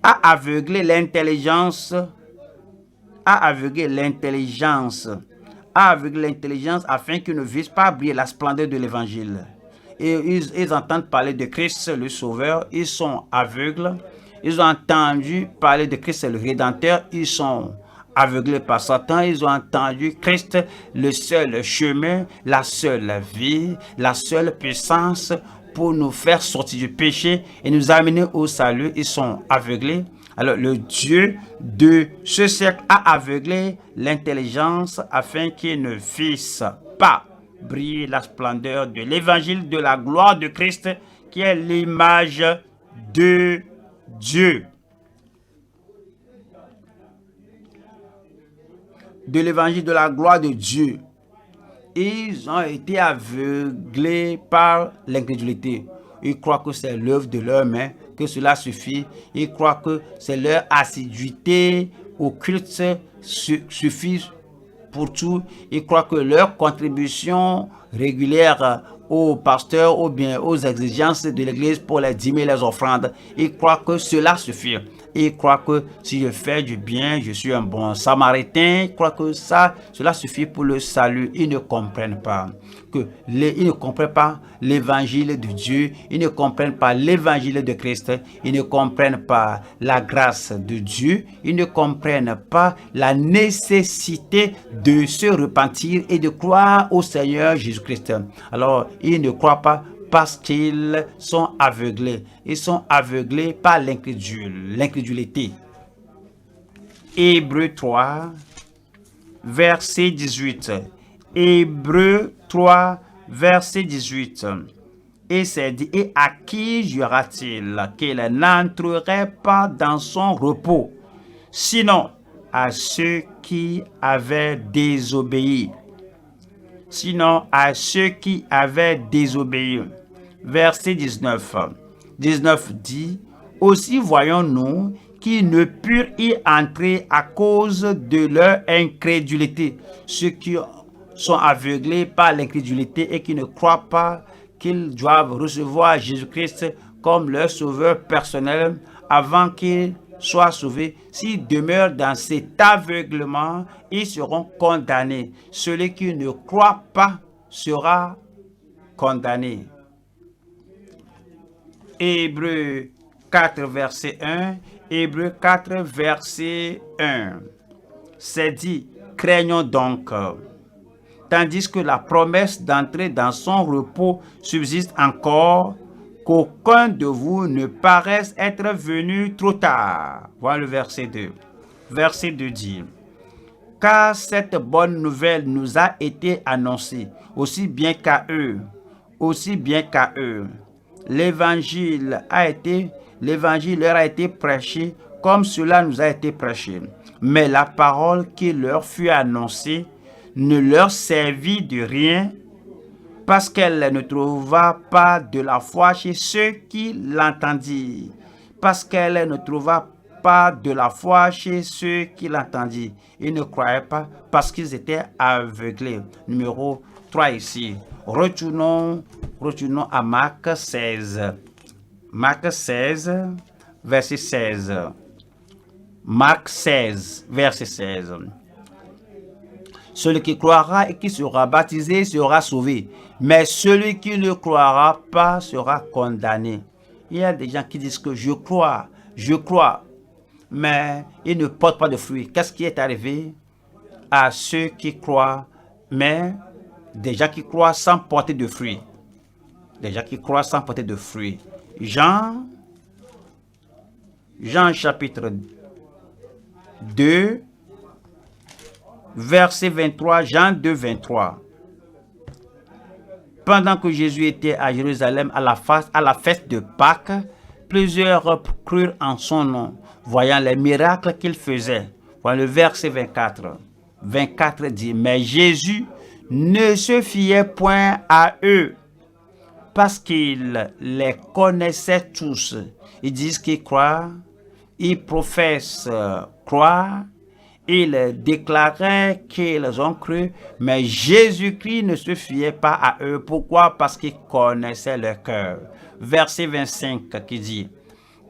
a aveuglé l'intelligence, afin qu'ils ne vissent pas briller la splendeur de l'évangile. Et ils entendent parler de Christ le Sauveur, ils sont aveugles. Ils ont entendu parler de Christ le Rédempteur, ils sont aveuglés par Satan. Ils ont entendu Christ, le seul chemin, la seule vie, la seule puissance pour nous faire sortir du péché et nous amener au salut. Ils sont aveuglés. Alors le Dieu de ce siècle a aveuglé l'intelligence afin qu'ils ne vissent pas briller la splendeur de l'évangile de la gloire de Christ, qui est l'image de Dieu. De l'évangile de la gloire de Dieu. Ils ont été aveuglés par l'incrédulité. Ils croient que c'est l'œuvre de leurs mains, que cela suffit. Ils croient que c'est leur assiduité au culte suffit pour tout. Ils croient que leur contribution régulière aux pasteurs ou bien aux exigences de l'église pour les dîmes et les offrandes, ils croient que cela suffit. Ils croient que si je fais du bien, je suis un bon samaritain. Ils croient que cela suffit pour le salut. Ils ne comprennent pas ils ne comprennent pas l'évangile de Dieu. Ils ne comprennent pas l'évangile de Christ. Ils ne comprennent pas la grâce de Dieu. Ils ne comprennent pas la nécessité de se repentir et de croire au Seigneur Jésus-Christ. Alors, ils ne croient pas parce qu'ils sont aveuglés. Ils sont aveuglés par l'incrédulité. Hébreux 3, verset 18. Hébreux 3, verset 18. Et c'est dit: et à qui jura-t-il qu'il n'entrerait pas dans son repos, sinon à ceux qui avaient désobéi? Sinon à ceux qui avaient désobéi. Verset 19. 19 dit: aussi voyons-nous qui ne purent y entrer à cause de leur incrédulité. Ceux qui sont aveuglés par l'incrédulité et qui ne croient pas qu'ils doivent recevoir Jésus-Christ comme leur sauveur personnel avant qu'ils soient sauvés. S'ils demeurent dans cet aveuglement, ils seront condamnés. Celui qui ne croit pas sera condamné. Hébreux 4, verset 1. Hébreux 4, verset 1. C'est dit: craignons donc, tandis que la promesse d'entrer dans son repos subsiste encore, qu'aucun de vous ne paraisse être venu trop tard. Voilà le verset 2. Verset 2 dit: car cette bonne nouvelle nous a été annoncée, aussi bien qu'à eux. L'évangile a été L'évangile leur a été prêché comme cela nous a été prêché. Mais la parole qui leur fut annoncée ne leur servit de rien parce qu'elle ne trouva pas de la foi chez ceux qui l'entendirent. Parce qu'elle ne trouva pas de la foi chez ceux qui l'entendirent. Ils ne croyaient pas parce qu'ils étaient aveuglés. Numéro 3 ici. Retournons à Marc 16. Marc 16, verset 16. Marc 16, verset 16. Celui qui croira et qui sera baptisé sera sauvé, mais celui qui ne croira pas sera condamné. Il y a des gens qui disent que je crois, mais ils ne portent pas de fruits. Qu'est-ce qui est arrivé à ceux qui croient, mais des gens qui croient sans porter de fruits? Des gens qui croient sans porter de fruits. Jean chapitre 2, verset 23, Jean 2, 23. Pendant que Jésus était à Jérusalem à la fête de Pâques, plusieurs crurent en son nom, voyant les miracles qu'il faisait. Voilà le verset 24. 24 dit, mais Jésus ne se fiait point à eux, parce qu'il les connaissait tous. Ils disent qu'ils croient, ils professent croire, ils déclaraient qu'ils ont cru, mais Jésus-Christ ne se fiait pas à eux. Pourquoi? Parce qu'il connaissait leur cœur. Verset 25 qui dit,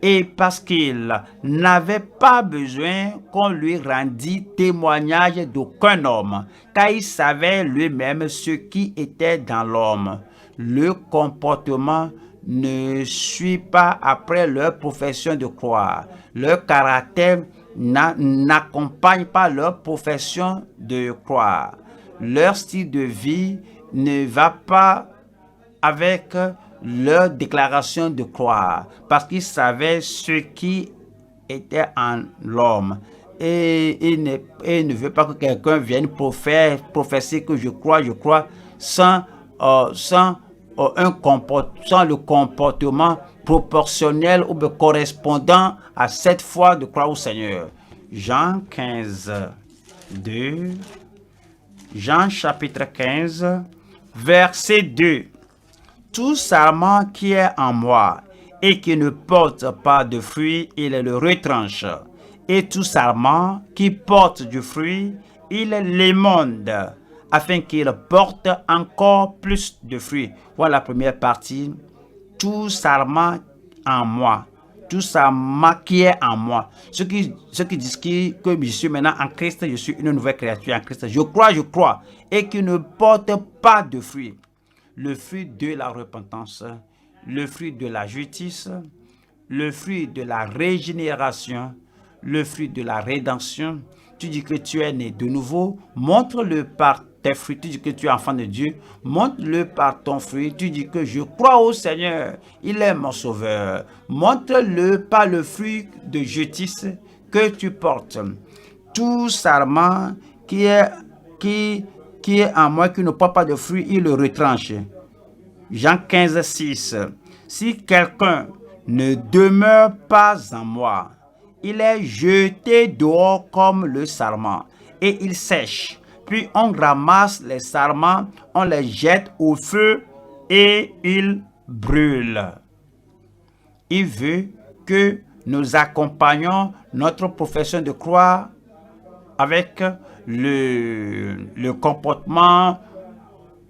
et parce qu'il n'avait pas besoin qu'on lui rendît témoignage d'aucun homme, car il savait lui-même ce qui était dans l'homme. Le comportement ne suit pas après leur profession de croire. Leur caractère n'accompagne pas leur profession de croire. Leur style de vie ne va pas avec leur déclaration de croire, parce qu'ils savaient ce qui était en l'homme. Et il ne veut pas que quelqu'un vienne prophétiser que je crois, sans le comportement proportionnel ou correspondant à cette foi de croire au Seigneur. Jean 15, 2. Jean chapitre 15, verset 2. Tout sarment qui est en moi et qui ne porte pas de fruit, il le retranche. Et tout sarment qui porte du fruit, il l'émonde, afin qu'il porte encore plus de fruits. Voilà la première partie. Tout sarment en moi. Tout sarment qui est en moi. Ceux qui disent que je suis maintenant en Christ, je suis une nouvelle créature en Christ. Je crois, et qui ne porte pas de fruits. Le fruit de la repentance, le fruit de la justice, le fruit de la régénération, le fruit de la rédemption. Tu dis que tu es né de nouveau, montre-le par tes fruits. Tu dis que tu es enfant de Dieu, montre-le par ton fruit. Tu dis que je crois au Seigneur, il est mon sauveur. Montre-le par le fruit de justice que tu portes. Tout sarment qui est en moi, qui ne porte pas de fruits, il le retranche. Jean 15, 6. Si quelqu'un ne demeure pas en moi, il est jeté dehors comme le sarment, et il sèche. Puis on ramasse les sarments, on les jette au feu, et ils brûlent. Il veut que nous accompagnions notre profession de croix avec le comportement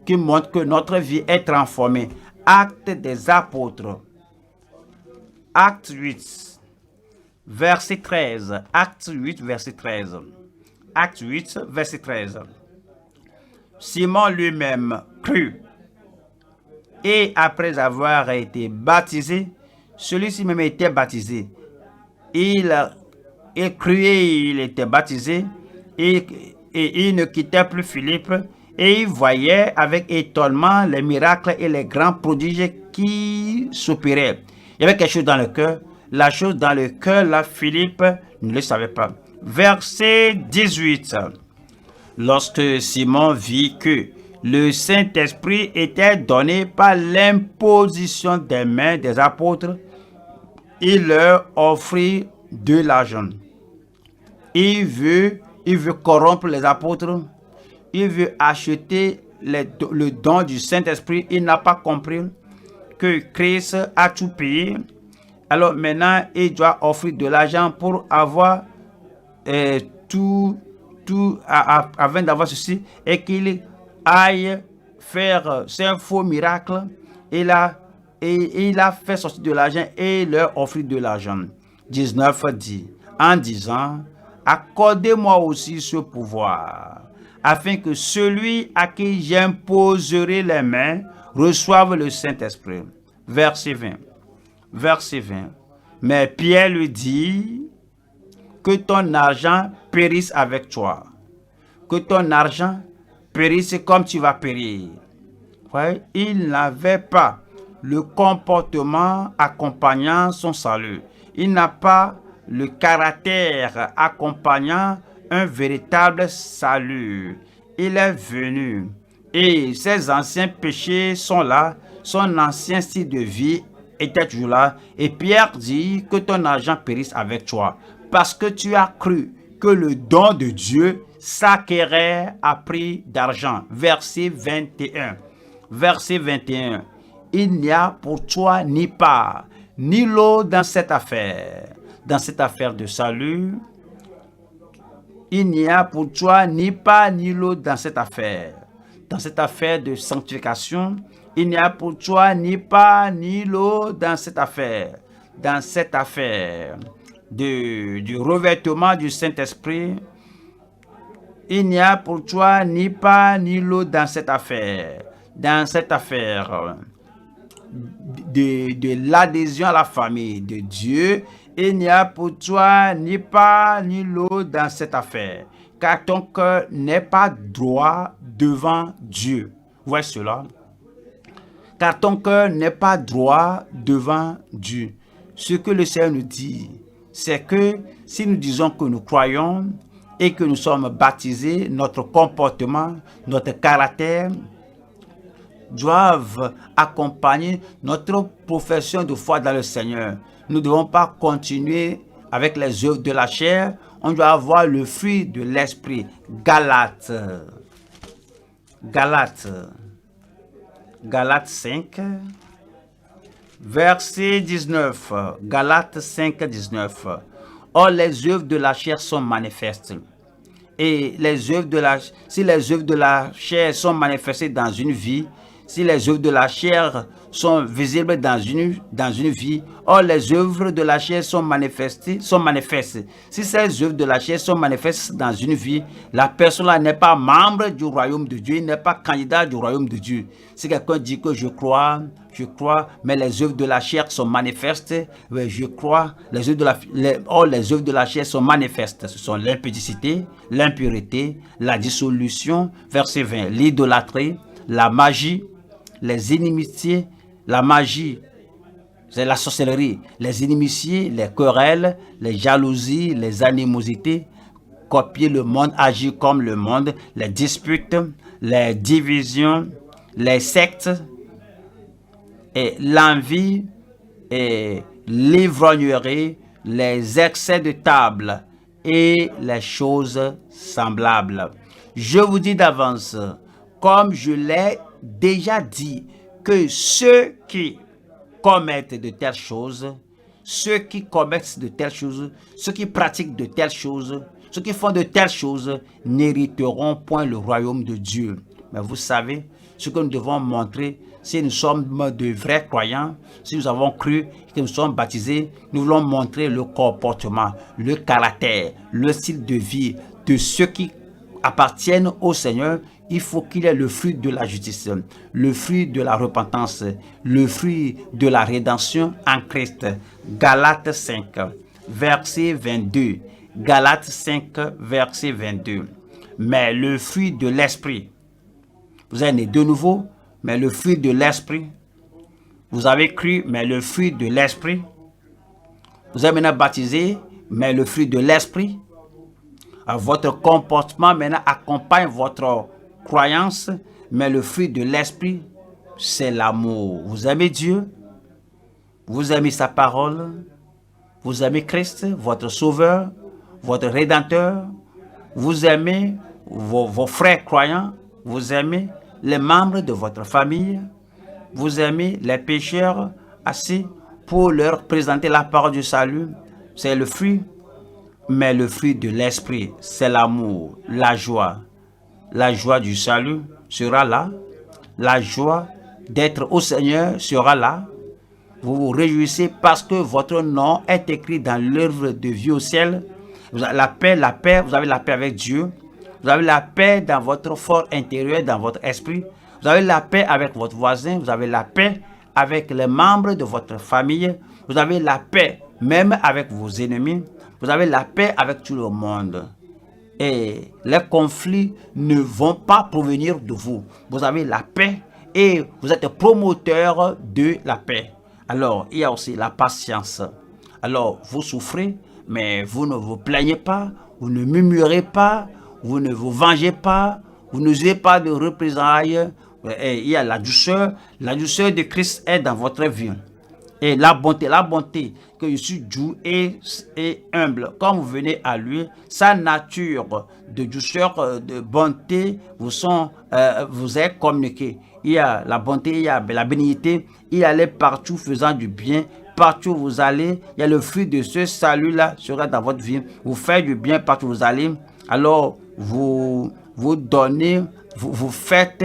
qui montre que notre vie est transformée. Actes des apôtres. Acte 8, verset 13. Acte 8, verset 13. Acte 8, verset 13. Simon lui-même crut. Et après avoir été baptisé, celui-ci même était baptisé. Il crut et il était baptisé. Et il ne quittait plus Philippe, et il voyait avec étonnement les miracles et les grands prodiges qui s'opéraient. Il y avait quelque chose dans le cœur. La chose dans le cœur, là, Philippe ne le savait pas. Verset 18. Lorsque Simon vit que le Saint-Esprit était donné par l'imposition des mains des apôtres, il leur offrit de l'argent. Il veut corrompre les apôtres. Il veut acheter le don du Saint-Esprit. Il n'a pas compris que Christ a tout payé. Alors maintenant, il doit offrir de l'argent pour avoir tout afin d'avoir ceci, et qu'il aille faire un faux miracle. Il a fait sortir de l'argent et leur offrir de l'argent. 19 dit, en disant, accordez-moi aussi ce pouvoir, afin que celui à qui j'imposerai les mains reçoive le Saint-Esprit. Verset 20. Verset 20. Mais Pierre lui dit, que ton argent périsse avec toi. Que ton argent périsse comme tu vas périr. Ouais, il n'avait pas le comportement accompagnant son salut. Il n'a pas le caractère accompagnant un véritable salut. Il est venu et ses anciens péchés sont là. Son ancien style de vie était toujours là. Et Pierre dit que ton argent périsse avec toi. Parce que tu as cru que le don de Dieu s'acquérait à prix d'argent. Verset 21. Verset 21. Il n'y a pour toi ni part, ni lot dans cette affaire. Dans cette affaire de salut, il n'y a pour toi ni part, ni lot dans cette affaire. Dans cette affaire de sanctification, il n'y a pour toi ni part, ni lot dans cette affaire. Dans cette affaire du revêtement du Saint-Esprit, il n'y a pour toi ni part ni lot dans cette affaire. Dans cette affaire de l'adhésion à la famille de Dieu, il n'y a pour toi ni part ni lot dans cette affaire, car ton cœur n'est pas droit devant Dieu. Voyez cela. Car ton cœur n'est pas droit devant Dieu. Ce que le Seigneur nous dit, c'est que si nous disons que nous croyons et que nous sommes baptisés, notre comportement, notre caractère doivent accompagner notre profession de foi dans le Seigneur. Nous ne devons pas continuer avec les œuvres de la chair. On doit avoir le fruit de l'esprit. Galates 5, verset 19. Galates 5, 19. Or, les œuvres de la chair sont manifestes. Et si les œuvres de la chair sont manifestées dans une vie, si les œuvres de la chair sont visibles dans une vie, or les œuvres de la chair sont manifestes. Si ces œuvres de la chair sont manifestes dans une vie, la personne n'est pas membre du royaume de Dieu, il n'est pas candidat du royaume de Dieu. Si quelqu'un dit que je crois, mais les œuvres de la chair sont manifestes, oui, je crois, les œuvres de la chair sont manifestes. Ce sont l'impudicité, l'impureté, la dissolution, verset 20, l'idolâtrie, la magie, les inimitiés, la magie, c'est la sorcellerie, les inimitiés, les querelles, les jalousies, les animosités, copier le monde, agir comme le monde, les disputes, les divisions, les sectes, et l'envie, et l'ivrognerie, les excès de table et les choses semblables. Je vous dis d'avance, comme je l'ai déjà dit, que ceux qui commettent de telles choses, ceux qui pratiquent de telles choses, ceux qui font de telles choses n'hériteront point le royaume de Dieu. Mais vous savez, ce que nous devons montrer, si nous sommes de vrais croyants, si nous avons cru, que nous sommes baptisés, nous voulons montrer le comportement, le caractère, le style de vie de ceux qui appartiennent au Seigneur. Il faut qu'il ait le fruit de la justice, le fruit de la repentance, le fruit de la rédemption en Christ. Galates 5, verset 22. Galates 5, verset 22. Mais le fruit de l'esprit, vous êtes né de nouveau, mais le fruit de l'esprit, vous avez cru, mais le fruit de l'esprit, vous êtes maintenant baptisé, mais le fruit de l'esprit, votre comportement maintenant accompagne votre croyance, mais le fruit de l'esprit, c'est l'amour. Vous aimez Dieu, vous aimez sa parole, Vous aimez Christ, votre Sauveur, votre Rédempteur. Vous aimez vos frères croyants. Vous aimez les membres de votre famille. Vous aimez les pécheurs assis pour leur présenter la parole du salut. C'est le fruit. Mais le fruit de l'esprit, c'est l'amour, la joie. La joie du salut sera là. La joie d'être au Seigneur sera là. Vous vous réjouissez parce que votre nom est écrit dans l'œuvre de vie au ciel. Vous avez la paix, vous avez la paix avec Dieu. Vous avez la paix dans votre fort intérieur, dans votre esprit. Vous avez la paix avec votre voisin. Vous avez la paix avec les membres de votre famille. Vous avez la paix même avec vos ennemis. Vous avez la paix avec tout le monde. Et les conflits ne vont pas provenir de vous. Vous avez la paix et vous êtes promoteur de la paix. Alors, il y a aussi la patience. Alors, vous souffrez, mais vous ne vous plaignez pas, vous ne murmurez pas, vous ne vous vengez pas, vous n'usez pas de représailles. Et il y a la douceur de Christ est dans votre vie. Et la bonté, que je suis doux et humble. Quand vous venez à lui, sa nature de douceur, de bonté vous est communiquée. Il y a la bonté, il y a la bénignité, il y a les partout faisant du bien. Partout où vous allez, il y a le fruit de ce salut-là sera dans votre vie. Vous faites du bien partout où vous allez. Alors, vous donnez, vous faites...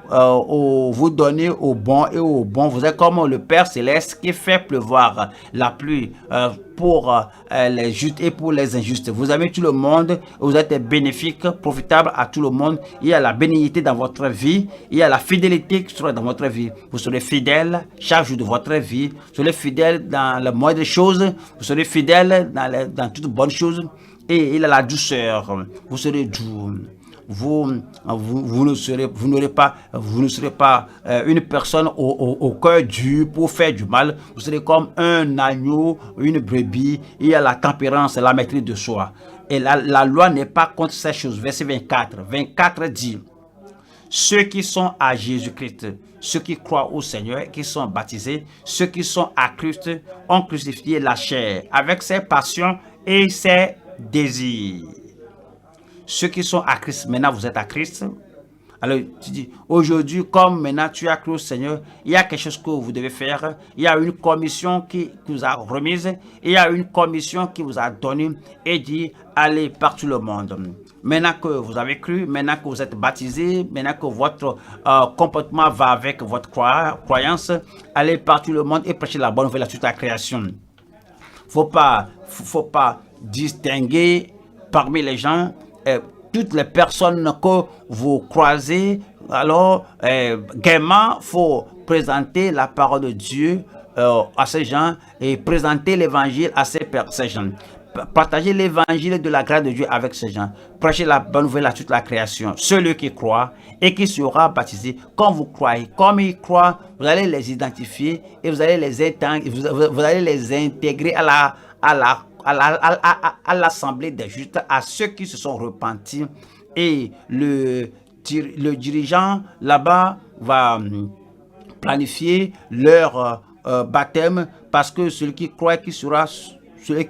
vous donnez au bon et au bon. Vous êtes comme le Père Céleste qui fait pleuvoir la pluie pour les justes et pour les injustes. Vous aimez tout le monde, vous êtes bénéfique, profitable à tout le monde. Il y a la bénignité dans votre vie, il y a la fidélité qui sera dans votre vie. Vous serez fidèle chaque jour de votre vie, vous serez fidèle dans le moindre des choses, vous serez fidèle dans toutes bonnes choses. Et il y a la douceur, vous serez doux. Vous ne serez pas une personne au cœur dur pour faire du mal. Vous serez comme un agneau, une brebis. Il y a la tempérance, la maîtrise de soi. Et la loi n'est pas contre ces choses. Verset 24. 24 dit, ceux qui sont à Jésus-Christ, ceux qui croient au Seigneur, qui sont baptisés, ceux qui sont à Christ, ont crucifié la chair avec ses passions et ses désirs. Ceux qui sont à Christ, maintenant vous êtes à Christ. Alors tu dis, aujourd'hui, comme maintenant tu as cru au Seigneur, il y a quelque chose que vous devez faire. Il y a une commission qui vous a remise. Il y a une commission qui vous a donné et dit, allez par tout le monde. Maintenant que vous avez cru, maintenant que vous êtes baptisé, maintenant que votre comportement va avec votre croyance, allez par tout le monde et prêchez la bonne nouvelle à toute la création. Faut pas distinguer parmi les gens. Toutes les personnes que vous croisez, alors gaiement, il faut présenter la parole de Dieu à ces gens et présenter l'évangile à ces gens. Partager l'évangile de la grâce de Dieu avec ces gens. Prêcher la bonne nouvelle à toute la création. Celui qui croit et qui sera baptisé, quand vous croyez, comme ils croient, vous allez les identifier et vous allez les intégrer à l'assemblée des justes, à ceux qui se sont repentis. Et le dirigeant là-bas va planifier leur baptême, parce que celui qui croit qui sera celui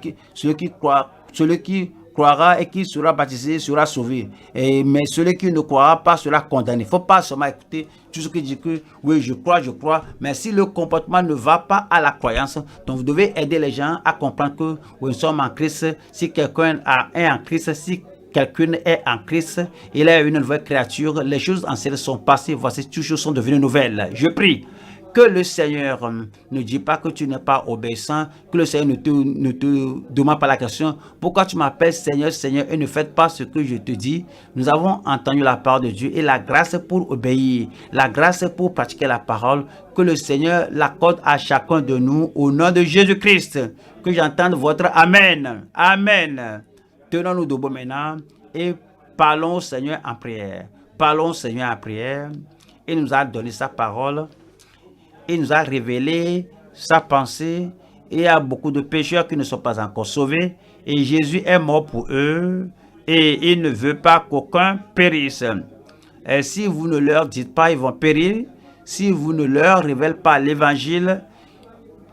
qui croira et qui sera baptisé sera sauvé. Mais celui qui ne croira pas sera condamné. Il ne faut pas seulement écouter tout ce qui dit que oui, je crois, mais si le comportement ne va pas à la croyance, donc vous devez aider les gens à comprendre que nous sommes en Christ. Si quelqu'un est en Christ, si quelqu'un est en Christ, il est une nouvelle créature. Les choses anciennes sont passées, voici toutes choses sont devenues nouvelles. Je prie que le Seigneur ne dit pas que tu n'es pas obéissant, que le Seigneur ne te demande pas la question, pourquoi tu m'appelles Seigneur, Seigneur, et ne fais pas ce que je te dis. Nous avons entendu la parole de Dieu et la grâce pour obéir, la grâce pour pratiquer la parole, que le Seigneur l'accorde à chacun de nous au nom de Jésus-Christ. Que j'entende votre Amen. Amen. Tenons-nous debout maintenant et parlons au Seigneur en prière. Parlons au Seigneur en prière. Il nous a donné sa parole. Il nous a révélé sa pensée. Il y a beaucoup de pécheurs qui ne sont pas encore sauvés. Et Jésus est mort pour eux. Et il ne veut pas qu'aucun périsse. Et si vous ne leur dites pas, ils vont périr. Si vous ne leur révélez pas l'évangile,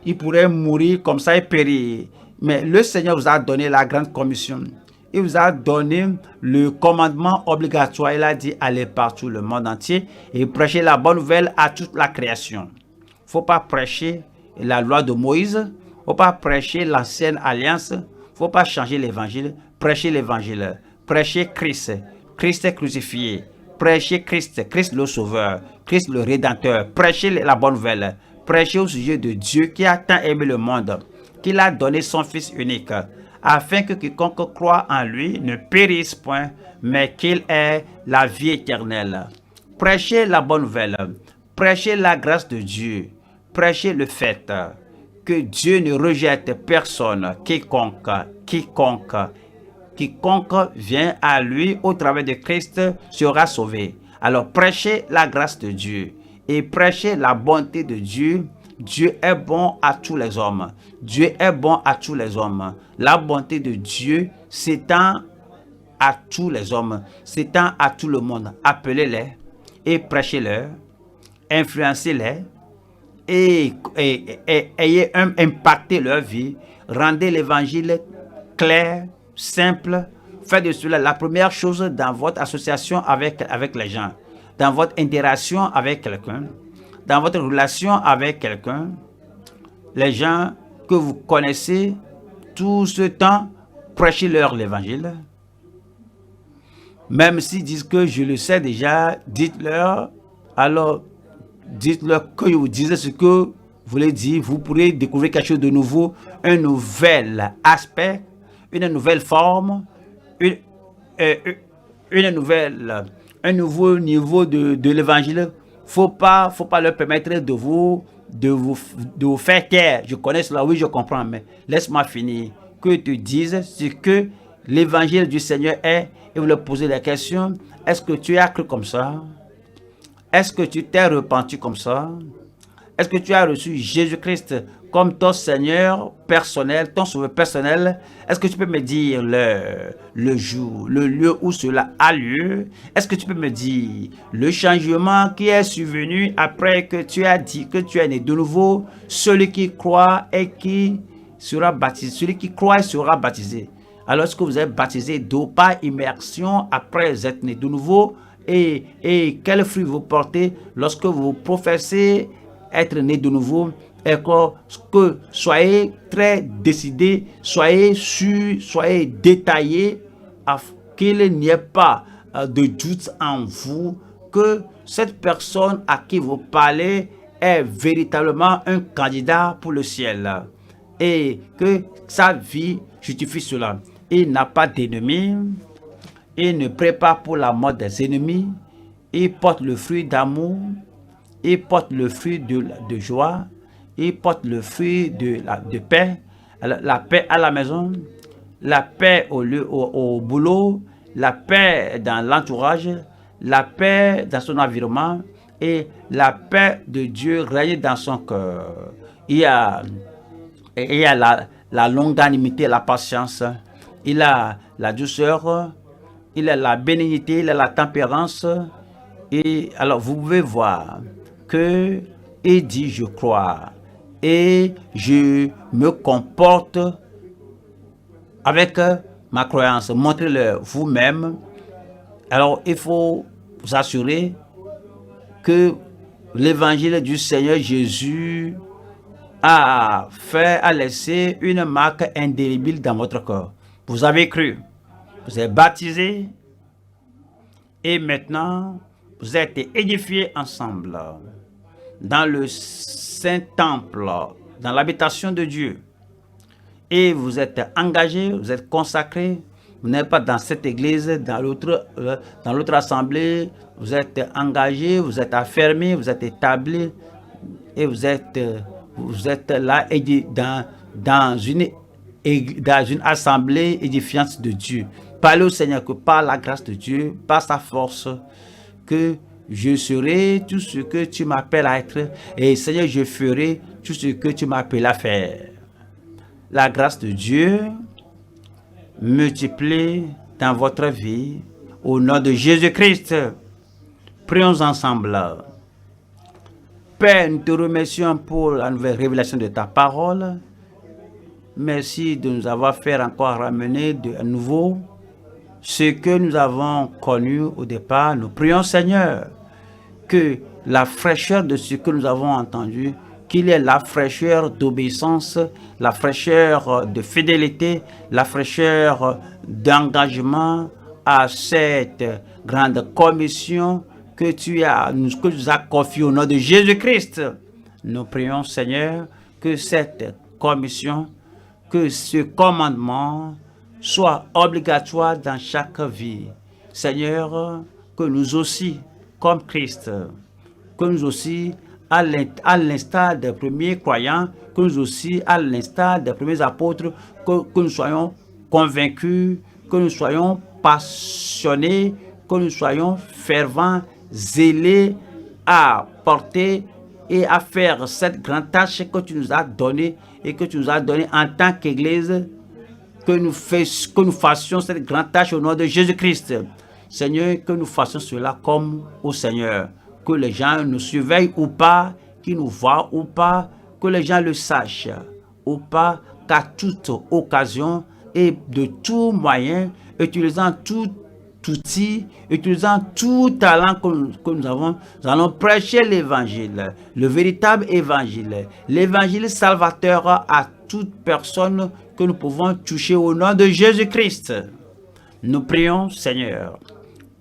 ils pourraient mourir comme ça et périr. Mais le Seigneur vous a donné la grande commission. Il vous a donné le commandement obligatoire. Il a dit, allez partout le monde entier et prêchez la bonne nouvelle à toute la création. Il ne faut pas prêcher la loi de Moïse. Il ne faut pas prêcher l'ancienne alliance. Il ne faut pas changer l'évangile. Prêchez l'évangile. Prêchez Christ. Christ est crucifié. Prêchez Christ. Christ le sauveur. Christ le rédempteur. Prêchez la bonne nouvelle. Prêchez au sujet de Dieu qui a tant aimé le monde, qu'il a donné son Fils unique, afin que quiconque croit en lui ne périsse point, mais qu'il ait la vie éternelle. Prêchez la bonne nouvelle, prêchez la grâce de Dieu, prêchez le fait que Dieu ne rejette personne, quiconque vient à lui au travers de Christ sera sauvé. Alors prêchez la grâce de Dieu et prêchez la bonté de Dieu. Dieu est bon à tous les hommes. Dieu est bon à tous les hommes. La bonté de Dieu s'étend à tous les hommes, s'étend à tout le monde. Appelez-les et prêchez-leur, influencez-les et ayez impacté leur vie. Rendez l'évangile clair, simple. Faites de cela la première chose dans votre association avec les gens, dans votre interaction avec quelqu'un, dans votre relation avec quelqu'un. Les gens que vous connaissez tout ce temps, prêchez-leur l'évangile. Même s'ils disent que je le sais déjà, dites-leur, alors dites-leur que je vous disais ce que vous voulez dire. Vous pourrez découvrir quelque chose de nouveau, un nouvel aspect, une nouvelle forme, un nouveau niveau de l'évangile. Faut pas leur permettre de vous faire taire. Je connais cela, oui, je comprends, mais laisse-moi finir. Que te disent ce que l'évangile du Seigneur est, et vous leur posez la question, est-ce que tu as cru comme ça? Est-ce que tu t'es repenti comme ça? Est-ce que tu as reçu Jésus-Christ comme ton Seigneur personnel, ton sauveur personnel? Est-ce que tu peux me dire le jour, le lieu où cela a lieu? Est-ce que tu peux me dire le changement qui est survenu après que tu as dit que tu es né de nouveau? Celui qui croit et qui sera baptisé. Celui qui croit sera baptisé. Alors, est-ce que vous êtes baptisé d'eau par immersion après être né de nouveau? Et quel fruit vous portez lorsque vous professez être né de nouveau? Et que soyez très décidés, soyez sûrs, soyez détaillés, qu'il n'y ait pas de doute en vous, que cette personne à qui vous parlez est véritablement un candidat pour le ciel et que sa vie justifie cela. Il n'a pas d'ennemis, il ne prépare pour la mort des ennemis, il porte le fruit d'amour, il porte le fruit de joie, il porte le fruit de paix, la paix à la maison, la paix au boulot, la paix dans l'entourage, la paix dans son environnement et la paix de Dieu règne dans son cœur. Il y a la longanimité, la patience, il a la douceur, il a la bénignité, il a la tempérance. Et alors vous pouvez voir que il dit je crois et je me comporte avec ma croyance. Montrez-le vous-même. Alors il faut vous assurer que l'évangile du Seigneur Jésus a laissé une marque indélébile dans votre corps. Vous avez cru, vous êtes baptisé et maintenant vous êtes édifiés ensemble dans le Saint-Temple, dans l'habitation de Dieu. Et vous êtes engagés, vous êtes consacrés. Vous n'êtes pas dans cette église, dans l'autre assemblée. Vous êtes engagés, vous êtes affermés, vous êtes établis. Et vous êtes là dans une assemblée édifiante de Dieu. Parlez au Seigneur que par la grâce de Dieu, par sa force, que je serai tout ce que tu m'appelles à être. Et Seigneur, je ferai tout ce que tu m'appelles à faire. La grâce de Dieu multiplie dans votre vie. Au nom de Jésus-Christ, prions ensemble. Père, nous te remercions pour la nouvelle révélation de ta parole. Merci de nous avoir fait encore ramener de nouveau ce que nous avons connu au départ. Nous prions, Seigneur, que la fraîcheur de ce que nous avons entendu, qu'il y ait la fraîcheur d'obéissance, la fraîcheur de fidélité, la fraîcheur d'engagement à cette grande commission que tu nous as confiée au nom de Jésus-Christ. Nous prions, Seigneur, que cette commission, que ce commandement soit obligatoire dans chaque vie. Seigneur, que nous aussi, comme Christ, que nous aussi, à l'instar des premiers croyants, que nous aussi, à l'instar des premiers apôtres, que nous soyons convaincus, que nous soyons passionnés, que nous soyons fervents, zélés à porter et à faire cette grande tâche que tu nous as donnée et que tu nous as donnée en tant qu'Église, que nous fassions cette grande tâche au nom de Jésus-Christ. Seigneur, que nous fassions cela comme au Seigneur. Que les gens nous surveillent ou pas, qu'ils nous voient ou pas, que les gens le sachent ou pas, qu'à toute occasion et de tout moyen, utilisant tout outil, utilisant tout talent que nous avons, nous allons prêcher l'évangile, le véritable évangile, l'évangile salvateur à toute personne que nous pouvons toucher au nom de Jésus-Christ. Nous prions, Seigneur,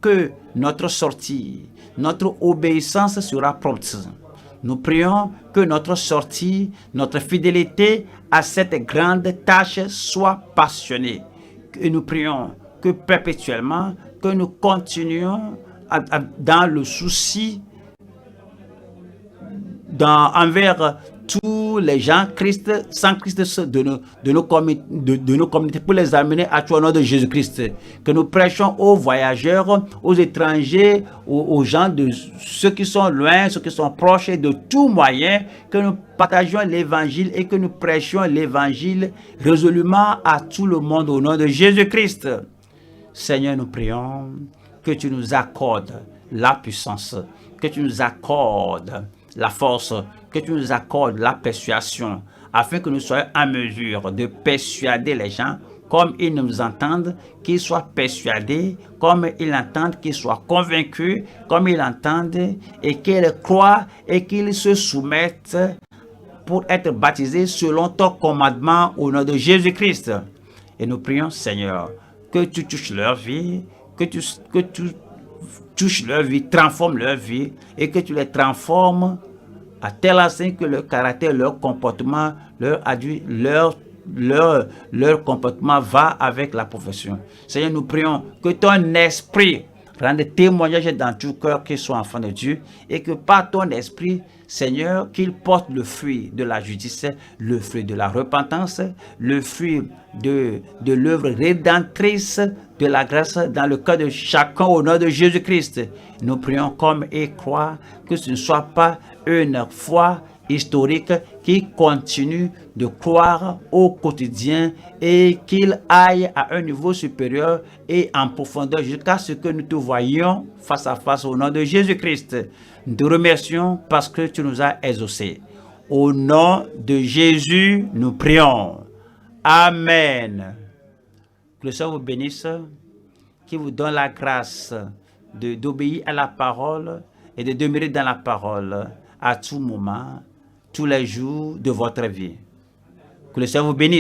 que notre sortie, notre obéissance sera prompte. Nous prions que notre sortie, notre fidélité à cette grande tâche soit passionnée. Et nous prions que perpétuellement, que nous continuions dans le souci envers tous les gens sans Christ de nos communautés pour les amener à toi au nom de Jésus-Christ. Que nous prêchons aux voyageurs, aux étrangers, aux gens de ceux qui sont loin, ceux qui sont proches et de tout moyen, que nous partagions l'évangile et que nous prêchions l'évangile résolument à tout le monde au nom de Jésus-Christ. Seigneur, nous prions que tu nous accordes la puissance, que tu nous accordes la force, que tu nous accordes la persuasion, afin que nous soyons en mesure de persuader les gens comme ils nous entendent, qu'ils soient persuadés, comme ils entendent, qu'ils soient convaincus, comme ils entendent, et qu'ils croient et qu'ils se soumettent pour être baptisés selon ton commandement au nom de Jésus-Christ. Et nous prions, Seigneur, que tu touches leur vie, que tu touches leur vie, transformes leur vie et que tu les transformes à tel enseigne que leur caractère, leur comportement, leur comportement va avec la profession. Seigneur, nous prions que ton esprit rende témoignage dans tout cœur qu'ils soient enfants de Dieu et que par ton esprit, Seigneur, qu'ils portent le fruit de la justice, le fruit de la repentance, le fruit de l'œuvre rédemptrice de la grâce dans le cœur de chacun au nom de Jésus-Christ. Nous prions comme et croire que ce ne soit pas une foi historique qui continue de croire au quotidien et qu'il aille à un niveau supérieur et en profondeur jusqu'à ce que nous te voyions face à face au nom de Jésus-Christ. Nous te remercions parce que tu nous as exaucés. Au nom de Jésus, nous prions. Amen. Que le Seigneur vous bénisse, qu'il vous donne la grâce d'obéir à la parole et de demeurer dans la parole à tout moment, tous les jours de votre vie. Que le Seigneur vous bénisse.